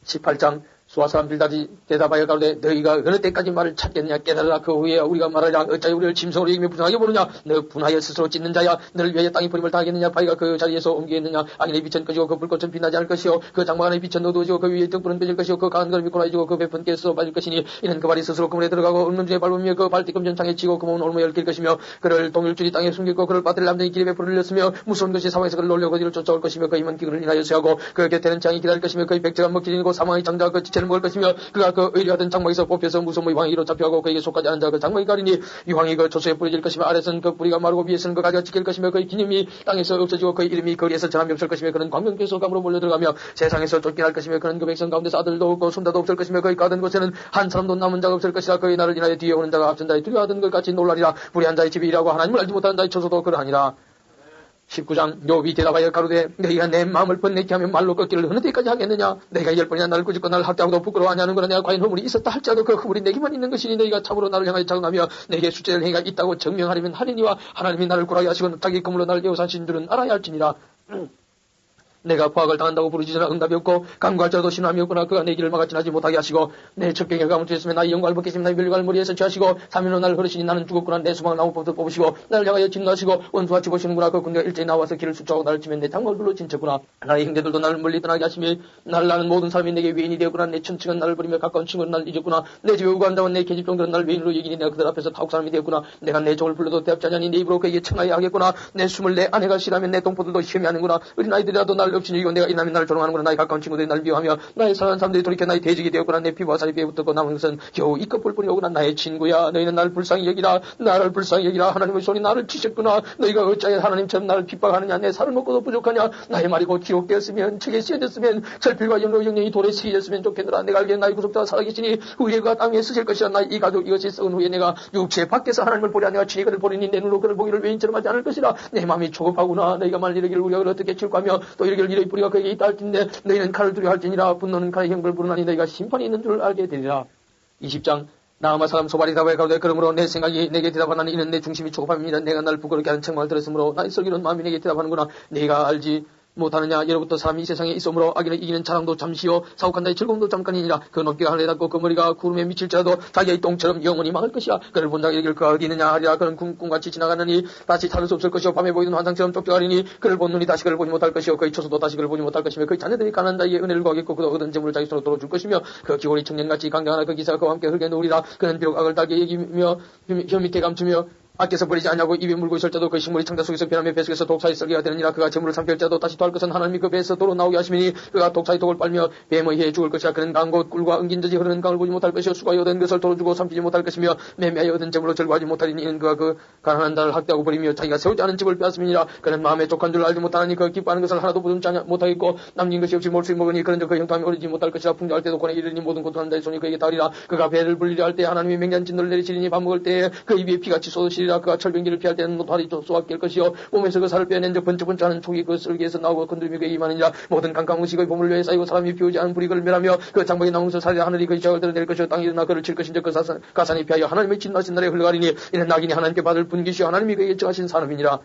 18장 수아 사람들이 대답하여 가로되 너희가 어느 때까지 말을 찾겠느냐. 깨달으라. 그 후에 우리가 말하자 어찌하여 우리를 짐승으로 여기며 분하게 보느냐. 너 분하여 스스로 찢는 자야. 너를 위하여 땅이 버림을 당하겠느냐. 바위가 그 자리에서 옮기겠느냐. 악인의 빛은 꺼지고 그 불꽃은 빛나지 않을 것이요 그 장막 안의 빛은 어두워지고 그 위에 등불은 꺼질 것이요 그 강한 걸음이 고라지고 그 배은 깨서 빠질 것이니 이는 그 발이 스스로 그물에 들어가고 없는 중에 밟으며 그 발뒤꿈치는 창에 치고 그 몸은 올무에 얽힐 것이며 그를 동일줄이 땅에 숨기고 그를 빠뜨릴 남자의 길에 불을 흘렸으며 무서운 것이 사방에서 그를 놀려고 그를 쫓아올 것이며 그 힘은 기근을 인하여 쇠하고 그 곁에는 장이 기다릴 것이며 그의 백제가 먹기지고 사망의 장자가 그 지체를 먹을 것이며 그가 그 의리하던 장막에서 뽑혀서 무서움의 왕의 이로 잡혀가고 그에게 속하지 않은 자 그 장막이 가리니 이 왕이 그 조소에 뿌려질 것이며 아래서는 그 뿌리가 마르고 위에서는 그 가지가 지킬 것이며 그의 기념이 땅에서 없어지고 그의 이름이 거리에서 전함이 없을 것이며 그는 광명께서 감으로 몰려들어가며 세상에서 쫓겨날 것이며 그는 그 백성 가운데서 아들도 없고 손자도 없을 것이며 그의 가던 곳에는 한 사람도 남은 자가 없을 것이라. 그의 나를 인하여 뒤에 오는 자가 앞선 자의 두려워하던 것 같이 놀라리라. 불의한 자의 집이 일하고 하나님을 알지 못하는 자의 처소도 그러하니라. 19장 욥이 대답하여 가로되 너희가 내 마음을 번뇌케 하며 말로 꺾기를 어느 때까지 하겠느냐. 내가 10번이나 나를 꾸짖고 나를 학대하고도 부끄러워하냐는 거라. 내가 과연 허물이 있었다 할지라도 그 허물이 내게만 있는 것이니 너희가 참으로 나를 향하여 자긍하며 내게 수죄를 행위가 있다고 증명하려면 하리니와 하나님이 나를 구라게 하시고 자기 검으로 나를 예우사신 줄은 알아야 할지니라. 내가 포악을 당한다고 부르짖으나 응답이 없고 간구할지라도 신함이 없구나. 그가 내 길을 막아 지나지 못하게 하시고 내 첩경에 가무치셨으면 나의 영광을 벗기시면 나의 멸류관을 머리에서 취하시고 3일로 나를 걸으시니 나는 죽었구나. 내 수망 나무법도 뽑으시고 나를 향하여 진노하시고 원수같이 보시는구나. 그 군대가 일제히 나와서 길을 숙주하고 나를 치면 내 장막을 불러 진쳤구나. 나의 형제들도 나를 멀리 떠나게 하시며 나를 아는 모든 사람이 내게 외인이 되었구나. 내 친척은 나를 버리며 가까운 친구는 나를 잊었구나. 내 집에 오고 앉아온 내 계집종들은 나를 외인으로 여기니 내가 그들 앞에서 타국 사람이 되었구나. 내가 내 종을 불러도 대답지 않으니 내 입으로 그에게 청하여 하겠구나. 내 숨을 내 아내가 싫으면 내 동포들도 시험하는구나. 어린아이들이라도 나를 없이니고 내가 이남이 나를 조롱하는구나. 나의 가까운 친구들이 나를 미워하며 나의 사랑하는 사람들이 돌이켜 나의 대적이 되었구나. 내 피부와 살이 배에 붙었고 남은 것은 겨우 이 껍을 뿐이오구나. 나의 친구야 너희는 나를 불쌍히 여기라. 나를 불쌍히 여기라. 하나님의 손이 나를 치셨구나. 너희가 어찌하여 하나님처럼 나를 핍박하느냐. 내 살을 먹고도 부족하냐. 나의 말이 곧 기록되었으면 책에 쓰여졌으면 철필과 연로 영령이 돌에 쓰여졌으면 좋겠노라. 내가 알기에 나의 구속자가 살아계시니 후에 그가 땅에 쓰실 것이라. 나의 이 가족 이것이 썩은 후에 내가 육체 밖에서 하나님을 보랴. 내가 친히 그를 보리니 내 눈으로 그를 보기를 외인처럼 하지 않을 것이라. 내 마음이 초급하구나. 너희가 말 이르기를 우리가 그를 어떻게 칠까 하며 또 이르기를 이의 뿌리가 그에게 있다 할진데 너희는 칼을 두려워할지니라. 분노는 칼의 형벌 부르나니 너희가 심판이 있는 줄 알게 되리라. 20장 나아마 사람 소발이 대답하여 가로되 그러므로 내 생각이 내게 대답하나니 이는 내 중심이 초급함입니다. 내가 나를 부끄럽게 하는 책망을 들었으므로 나의 슬기로운 마음이 내게 대답하는구나. 내가 알지 못하느냐. 예로부터 사람이 이 세상에 있으므로 악인을 이기는 자랑도 잠시요 사옥한 자의 즐거움도 잠깐이니라. 그 높이가 하늘에 닿고 그 머리가 구름에 미칠지라도 자기의 똥처럼 영원히 망할 것이라. 그를 본 자가 이길 그가 어디 있느냐 하리라. 그는 꿈같이 지나가느니 다시 찾을 수 없을 것이요 밤에 보이는 환상처럼 쫓겨가리니 그를 본 눈이 다시 그를 보지 못할 것이요 그의 처소도 다시 그를 보지 못할 것이며 그의 자녀들이 가난한 자에게 은혜를 구하겠고 그도 얻은 재물을 자기 손으로 돌아줄 것이며 그 기골이 청년같이 강경하나 그 기사가 그와 함께 흙에 누우리라. 그는 비록 악을 달게 여기며 혀 밑에 감추며 아껴서 버리지 않냐고 입에 물고 있을 때도 그 식물이 창자 속에서 변함에 배 속에서 독사의 썰기가 되느니라. 그가 재물을 삼킬 때도 다시 토할 것은 하나님이 그 배에서 도로 나오게 하시니 그가 독사의 독을 빨며 뱀의 해에 죽을 것이라. 그는 강 곧 꿀과 은긴저지 흐르는 강을 보지 못할 것이요 수고하여 얻은 것을 도로 주고 삼키지 못할 것이며 매매하여 얻은 재물로 절구하지 못하리니 이는 그가 그 가난한 자를 학대하고 버리며 자기가 세우지 않은 집을 빼앗음이니라. 그는 마음에 족한 줄 알지 못하니 그 기뻐하는 것을 하나도 보존치 못하겠고 남긴 것이 없이 몰수히 먹으니 그런즉 그 형통함이 오르지 못할 것이라. 풍족할 때도 권에 이르니 모든 고통하는 자의 손이 그에게 닿으리라. 그가 배를 불리려 할 때 하나님이 맹렬한 진노를 내리시리니 밥 먹을 때에 그 입에 피같이 쏟으시리라. 그가 철병기를 피할 때는 노다리 쏘아 깰 것이요 몸에서 그 살을 빼낸 적 번쩍번쩍하는 촉이 그 쓸개에서 나오고 건드림이 그에게 임하느니라. 모든 깜깜한 음식의 보물 위에 쌓이고 사람이 피우지 않은 불이 그를 멸하며 그 장막에 나온 것을 살려 하늘이 그 지각을 드러낼 것이요 땅이 일어나 그를 칠 것인즉 그 가산이 피하여 하나님의 진노하신 날에 흘러가리니 이는 낙인이 하나님께 받을 분기시요 하나님이 그에게 정하신 사람이니라.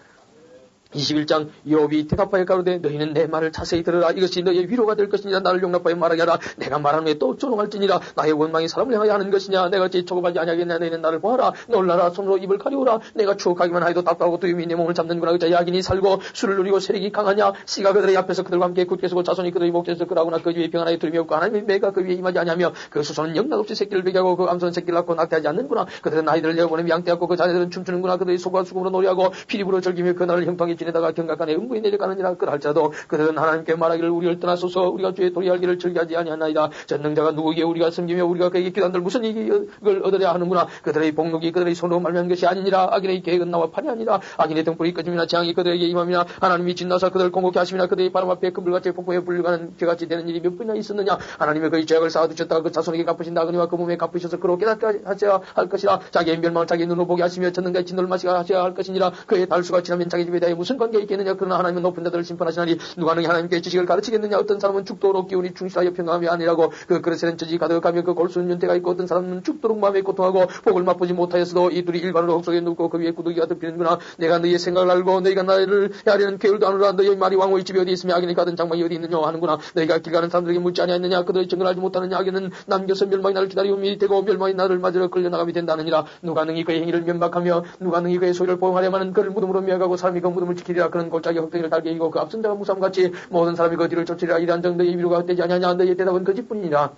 21장 욥이 대답하여 가로되 너희는 내 말을 자세히 들으라. 이것이 너희의 위로가 될 것이니라. 나를 용납하여 말하게 하라. 내가 말한 후에 또 조롱할지니라. 나의 원망이 사람을 향하여 하는 것이냐. 내가 어찌 조급하지 아니하겠냐. 너희는 나를 보아라. 놀라라. 손으로 입을 가리우라. 내가 추억하기만 하여도 답답하고 두려움이 내 몸을 잡는구나. 그자 야긴이 살고 술을 누리고 세력이 강하냐. 씨가 그들의 앞에서 그들과 함께 굳게 서고 자손이 그들의 목전에서 그라구나. 그 위에 평안하여 두려움이 없고 하나님의 매가 그 위에 임하지 아니하며 그 수소는 영락없이 새끼를 베게 하고 그 암소는 새끼를 낳고 낙태하지 않는구나. 그들은 아이들을 내어보내며 양떼하고 그 자녀들은 춤추는구나. 그들의 소가 수금으로 노래하고 피리부로 즐기며 그 날을 형통하게 지내다가 경각간에 음부에 내려가느니라. 그럴지라도 그들은 하나님께 말하기를 우리를 떠나소서 우리가 주의 도리할 길을 즐기하지 아니하나이다. 전능자가 누구에게 우리가 섬기며 우리가 그에게 기도한들 무슨 이익을 얻으려 하는구나. 그들의 복록이 그들의 손으로 말미암은 것이 아니니라. 악인의 계획은 나와 판이 아니라. 악인의 등불이 꺼짐이나 재앙이 그들에게 임함이나 하나님이 진나서 그들을 공격해 하심이나 그들의 바람 앞에 금불같이 폭포에 불려가는 죄같이 되는 일이 몇 번이나 있었느냐. 하나님의 그의 죄악을 쌓아두셨다가 그 자손에게 갚으신다. 그니와 그 몸에 갚으셔서 그로 깨닫게 하셔야 할 것이라. 자기의 멸망을 자기의 눈으로 보게 하시며 전능자의 진노를 마시게 하셔야 할 것이니라. 그의 달수가 지나면 자기 집에 대해 무슨 관계가 있겠느냐. 그러나 하나님은 높은 자들을 심판하시나니 누가 능히 하나님께 지식을 가르치겠느냐. 어떤 사람은 죽도록 기운이 충실하여 평안함이 아니라고 그 그릇에는 젖이 가득하며 그 골수는 윤태가 있고 어떤 사람은 죽도록 마음에 고통하고 복을 맛보지 못하였어도 이 둘이 일반으로 흙속에 눕고 그 위에 구더기가 덮이는구나. 내가 너희의 생각을 알고 너희가 나를 헤아리는 계율도 아노라. 너희의 말이 왕후의 집이 어디 있으며 악인이 가든 장막이 어디 있느냐 하는구나. 너희가 길 가는 사람들에게 묻지 아니하느냐. 그들의 정을 알지 못하느냐. 악인은 남겨서 멸망이 나를 기다리움이 되고 멸망이 나를 맞으러 끌려나감이 된다느니라. 누가 능히 그의 행위를 면박하며 누가 능히 그의 소리를 보응하려마는 그를 무덤으로 미워하고 사람이 그 무덤을 지키리라. 그는 골짜기 흙덩이를 달게 이고 그 앞선 자가 무삼같이 모든 사람이 그 뒤를 쫓으리라. 이러한 정도의 위로가 되지 아니하냐. 너희의 대답은 거짓뿐이니라.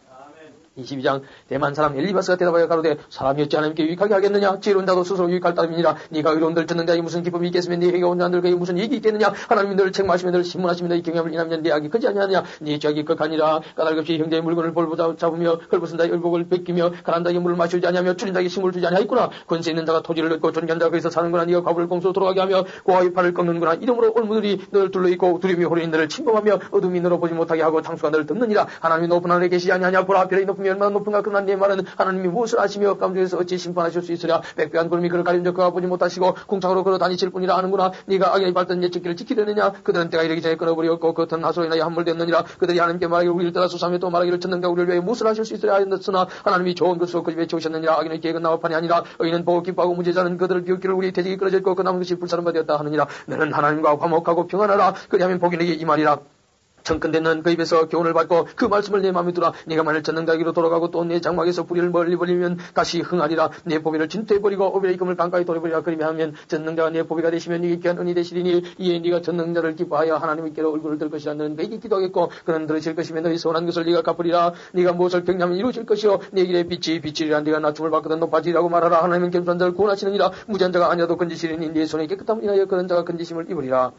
22장 대만 사람 엘리바스가 대답하여 가로되 사람이 어찌 하나님께 유익하게 하겠느냐. 지혜로운 자도 스스로 유익할 따름이니라. 네가 의로운들 듣는 자에게 무슨 기쁨이 있겠으며 네 해가 온 자들 그에게 무슨 이익이 있겠느냐. 하나님이 너를 책망하시며 너를 신문하시며 너희 경험을 인하면 네 악이 크지 아니하느냐. 네 죄악이 극하니라. 까닭없이 형제의 물건을 볼보자 잡으며 헐벗은 자의 의복을 뺏기며 가난 자에게 물을 마시지 아니하며 줄인 자에게 식물을 주지 아니하였구나. 권세 있는 자가 토지를 얻고 존귀한 자가 거기서 사는구나. 네가 과부를 공수로 돌아가게 하며 고아의 팔을 꺾는구나. 이러므로 올무들이 너를 둘러있고 두려움이 호련히 너를 침범하며 어둠이 너를 보지 못하게 하고 장수가 너를 덮느니라. 하나님이 높은 하늘에 계시지 아니하냐. 보라 별의 높음이 얼마나 높은가. 그러나 내 말은 하나님이 무엇을 아시며 감중에서 어찌 심판하실 수 있으랴. 백배한 구름이 그를 가림져 그가 보지 못하시고 궁창으로 걸어 다니실 뿐이라 하는구나. 네가 악인이 밟던 옛적기를 지키려느냐. 그들은 때가 이르기 전에 끊어버렸고 그 겉은 하소로 인하여 함몰되었느니라. 그들이 하나님께 말하기를 우리를 떠나서 사며 또 말하기를 전능자 우리를 위해 무엇을 하실 수 있으랴 하였으나 하나님이 좋은 것으로 그 집에 채우셨느니라. 악인의 계획은 나와판이 아니라 의인은 보고 기뻐하고 무죄자는 그들을 비웃기를 우리 돼지기 끌어져 있고 그 남은 것이 불사름바 되었다 하느니라. 너는 하나님과 화목하고 평안하라. 그리하면 복이 너에게 임하리라. 청컨대는 그 입에서 교훈을 받고 그 말씀을 내 마음에 두라. 네가 만일 전능자에게로 돌아가고 또 내 장막에서 뿌리를 멀리 버리면 다시 흥하리라. 내 보배를 진토해버리고 오벨의 금을 강가에 돌려버리라. 그리하면 전능자가 내 보배가 되시면 네게 귀한 은이 되시리니 이에 네가 전능자를 기뻐하여 하나님께로 얼굴을 들 것이라. 너는 너에게 기도하겠고 그는 들으실 것이며 너희 선한 것을 네가 갚으리라. 네가 무엇을 경냐면 이루어질 것이요 내 길에 빛이 비치리라. 네가 낮춤을 받거든 높아지라고 말하라. 하나님은 겸손한 자를 구원하시느니라. 무지한 자가 아니라도 건지시리니 네 손에 깨끗함을 인하여 그런 자가 건지심을 입으리라.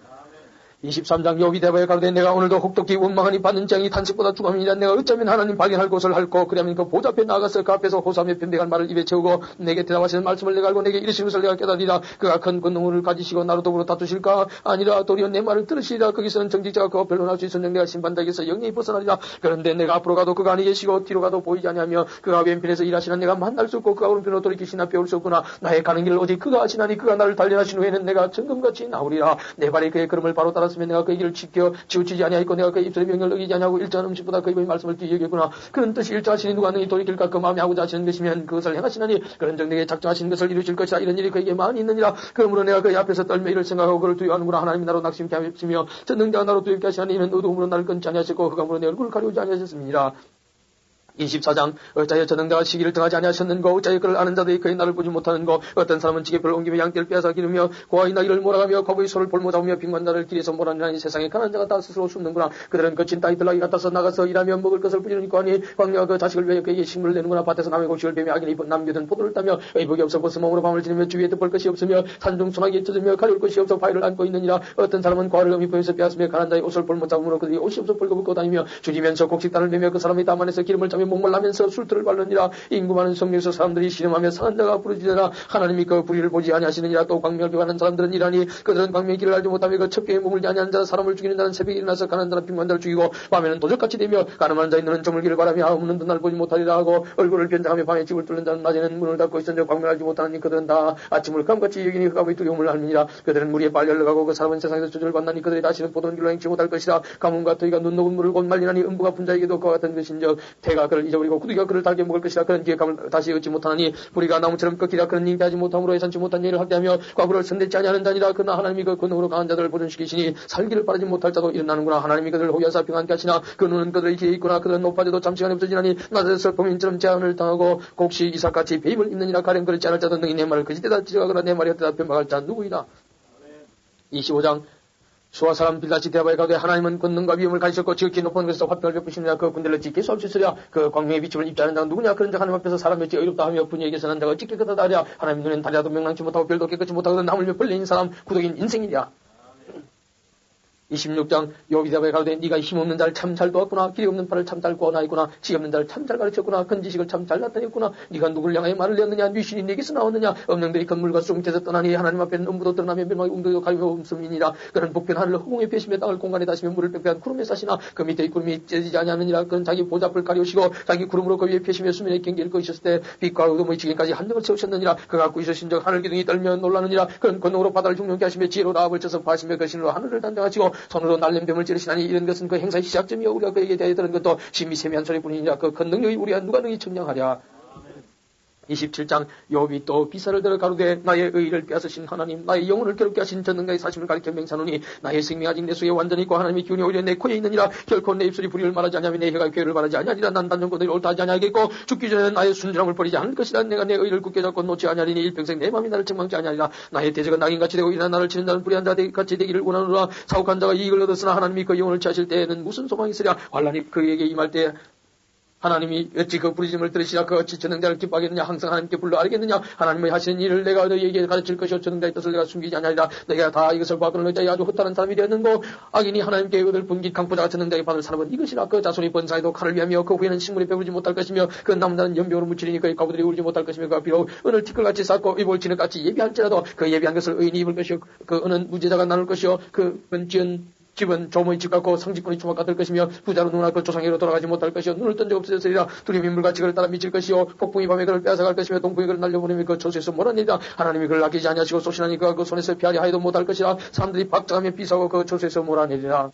23장 욥이 대바에 가로되 내가 오늘도 혹독히 원망하니 받는 재앙이 탄식보다 죽음이니라. 내가 어쩌면 하나님 발견할 곳을 할고 그러면 그 보좌 앞에 나아가서 그 앞에서 호소하며 변백한 말을 입에 채우고 내게 대답하시는 말씀을 내가 알고 내게 이르신 것을 내가 깨달으리라. 그가 큰 권능을 가지시고 나로 더불어 다투실까 아니라 도리어 내 말을 들으시리라. 거기서는 정직자가 그와 변론할 수 있은 내가 심판당에서 영영히 벗어나리라. 그런데 내가 앞으로 가도 그가 아니 계시고 뒤로 가도 보이지 아니하며 그가 왼편에서 일하시는 내가 만날 수 없고 그가 오른편으로 돌이키시나 배울 수 없구나. 나의 가는 길을 오직 그가 하시나니 그가 나를 단련하신 후에는 내가 정금같이 나오리라. 내 발이 그의 걸음을 바로 따라 않았으면 내가 그 길을 지켜 치우치지 아니하였고 내가 그 입술의 명령을 어기지 아니하고 일정한 음식보다 그 입의 말씀을 귀히 여겼구나. 그런 뜻이 일자하시니 누가 능히 돌이킬까? 그 마음에 하고자 하시는 것이면 그것을 행하시나니 그런 정내게 작정하시는 것을 이루실 것이라. 이런 일이 그에게 많이 있느니라. 그러므로 내가 그의 앞에서 떨며 이를 생각하고 그를 두려워하는구나. 하나님이 나로 낙심케 하시며 전능자가 나로 두렵게 하시나니 이는 어두움으로 나를 끊지 아니하셨고 흑암으로 내 얼굴을 가리우지 아니하셨습니다. 24장 어찌하여 전능자가 시기를 정하지 아니하셨는고 어찌하여 그를 아는 자들이 그의 날을 보지 못하는고 어떤 사람은 지게표를 옮기며 양떼를 빼앗아 기르며 고아의 나귀를 몰아가며 거부의 소를 볼모 잡으며 빈관자를 길에서 몰아내나니 세상에 가난한 자가 다 스스로 숨는구나. 그들은 거친 땅이 들락이 같아서 나가서 일하며 먹을 것을 부리니까 하니 광야가 그 자식을 위하여 그에게 식물을 내는구나. 밭에서 남의 곡식을 베며 악인이 남겨둔 포도를 따며 의복이 없어 벗은 몸으로 밤을 지내며 주위에 덮을 것이 없으며 산중 소나기에 젖으며 가려울 것이 없어 바위를 안고 있느니라. 어떤 사람은 과를 음이포에서 빼앗으며 가난한 자의 옷을 볼모 잡음으로 그들이 옷이 없어 벌거벗고 다니며 줄이면서 곡식단을 매며 그 사람의 땀 안에서 기름을 짜며 목말라면서 술들을 바르니라. 인구 많은 성경에서 사람들이 신음하며 상한 자가 부르짖으나 하나님이 그 불의를 보지 아니하시느니라. 또 광명을 비하는 사람들은 이라니 그들은 광명의 길을 알지 못하며 그 첩경에 몸을 아니하는 자 사람을 죽이는 자는 새벽에 일어나서 가난한 자는 빈관자를 죽이고 밤에는 도적같이 되며 가늠한 자 있는 저물기를 바라며 없는 날 보지 못하리라 하고 얼굴을 변장하며 밤에 집을 뚫는 자는 낮에는 문을 닫고 있었는데 광명을 알지 못하니 그들은 다 아침을 감같이 여기니 흑암의 두려움을 알미니라. 그들은 물에 빨리 흘러가고 그 사람은 세상에서 저주를 받나니 그들이 다시는 보던 길로 행치 못할 것이라. 가뭄과 더위가 눈 녹은 물을 곧 말리나니 음부가 분자에게도 그와 같은 것인즉 태가 그를 잊어버리고 구두기가 그를 달게 먹을 것이라. 그런 기획감을 다시 얻지 못하나니 뿌리가 나무처럼 꺾이라. 그런 잉태하지 못함으로 예산치 못한 일을 학대하며 과부를 선대치 아니하는 자니라. 그러나 하나님이 그 권능으로 강한 자들을 보존시키시니 살기를 바라지 못할 자도 일어나는구나. 하나님이 그들을 호위하사 평안케 하시나 그 눈은 그들의 뒤에 있구나. 그들은 높아져도 잠시간에 없어지나니 낮에서 범인처럼 제한을 당하고 곡시 이삭같이 배임을 입느니라. 가령 그렇지 않을 자도 능히 내 말을 거짓되다 지적하거나 내 말이 헛되다 변박할 자 누구이다. 25장 수아 사람 빌닷이 대바에 가되 하나님은 권능과 위엄을 가지셨고 지극히 높은 곳에서 화평을 베푸시느냐. 그 군대를 지킬 수 없으리라. 그 광명의 비춤을 입지 않은 자가 누구냐. 그런 자 하나님 앞에서 사람이 어찌 의롭다 하며 분이에게 선한 자가 어찌 깨끗하다 하랴. 하나님 눈엔 다리라도 명랑치 못하고 별도 깨끗이 못하거든 하물며 벌레인 사람 구덕인 인생이랴. 26장 욥이 대답에 가로되 네가 힘없는 자를 참 잘 도왔구나. 길이 없는 팔을 참 잘 구원하였구나. 지 없는 자를 참 잘 가르쳤구나. 큰 지식을 참 잘 나타냈구나. 네가 누구를 향하여 말을 내었느냐. 네 신이 네게서 나왔느냐. 엄령들이 건물과 수 밑에서 떠나니 하나님 앞에는 음부도 드러나며 멸망의 웅덩이도 가리며 없음이니라. 그는 복변 하늘을 허공에 펴시며 땅을 공간에 다시며 물을 빽빽한 구름에 싸시나 그 밑에 구름이 째지지 아니하느니라. 그는 자기 보좌 앞을 가리우시고 자기 구름으로 그 위에 펴시며 수면에 경계를 거이셨을 때 빛과 어둠의 지경까지 한정을 세우셨느니라. 그가 갖고 있으신 적 하늘 기둥이 떨며 놀라느니라. 그는 권능으로 바다를 흉룡케 하시며 지혜로 라합을 쳐서 파시며 그 신으로 하늘을 단장하시고 손으로 날렘뱀을 찌르시나니 이런 것은 그 행사의 시작점이요 우리가 그에게 대해 들은 것도 심히 세미한 소리뿐이니라. 그 큰 능력이 우리가 누가 능히 청량하랴. 27장 욥이 또 비사를 들어 가로되 나의 의를 빼앗으신 하나님 나의 영혼을 괴롭게 하신 전능자의 사심을 가리켜 맹사노니 나의 생명이 아직 내 속에 완전히 있고 하나님의 기운이 오히려 내 코에 있느니라. 결코 내 입술이 불의를 말하지 아니하며 내 혀가 괴를 말하지 아니하리라. 난 단정거들이 옳다 하지 아니하겠고 죽기 전에 나의 순진함을 버리지 않을 것이라. 내가 내 의를 굳게 잡고 놓지 아니하리니 일평생 내 마음이 나를 책망치 아니하리라. 나의 대적은 낙인같이 되고 일어나 나를 치는 자는 불의한 자같이 되기를 원하노라. 사옥한 자가 이익을 얻었으나 하나님이 그 영혼을 취하실 때에는 무슨 소망이 있으랴. 환란이 그에게 임할 때 하나님이 어찌 그 부르심을 들으시라. 그 어찌 전능자를 기뻐하겠느냐. 항상 하나님께 불러 알겠느냐. 하나님의 하시는 일을 내가 너희에게 가르칠 것이요 전능자의 뜻을 내가 숨기지 아니하리라. 내가 다 이것을 보았거늘 너희 자의 아주 헛다른 사람이 되었는고 악인이 하나님께 얻을 분깃 강포자가 전능자에게 받을 사람은 이것이라. 그 자손이 번사에도 칼을 위하며 그 후에는 식물에 배부르지 못할 것이며 그 남자는 연병으로 묻히리니 그의 가부들이 울지 못할 것이며 그가 비록 은을 티끌같이 쌓고 이볼 진흙같이 예비할지라도 그 예비한 것을 의인이 입을 것이요 그 은은 무제자가 나눌 것이요 그 번지은 집은 조모의 집 같고 성직군의 주막 같을 것이며 부자로 누나 그 조상에로 돌아가지 못할 것이요 눈을 던져 없어졌으리라. 두림이 물같이 그를 따라 미칠 것이요 폭풍이 밤에 그를 빼앗아갈 것이며 동풍이 그를 날려보내며 그 저수에서 몰아내리라. 하나님이 그를 아끼지 아니하시고 쏘시나니 그가 그 손에서 피하려 하여도 못할 것이라. 사람들이 박장하며 비사고 그 저수에서 몰아내리라.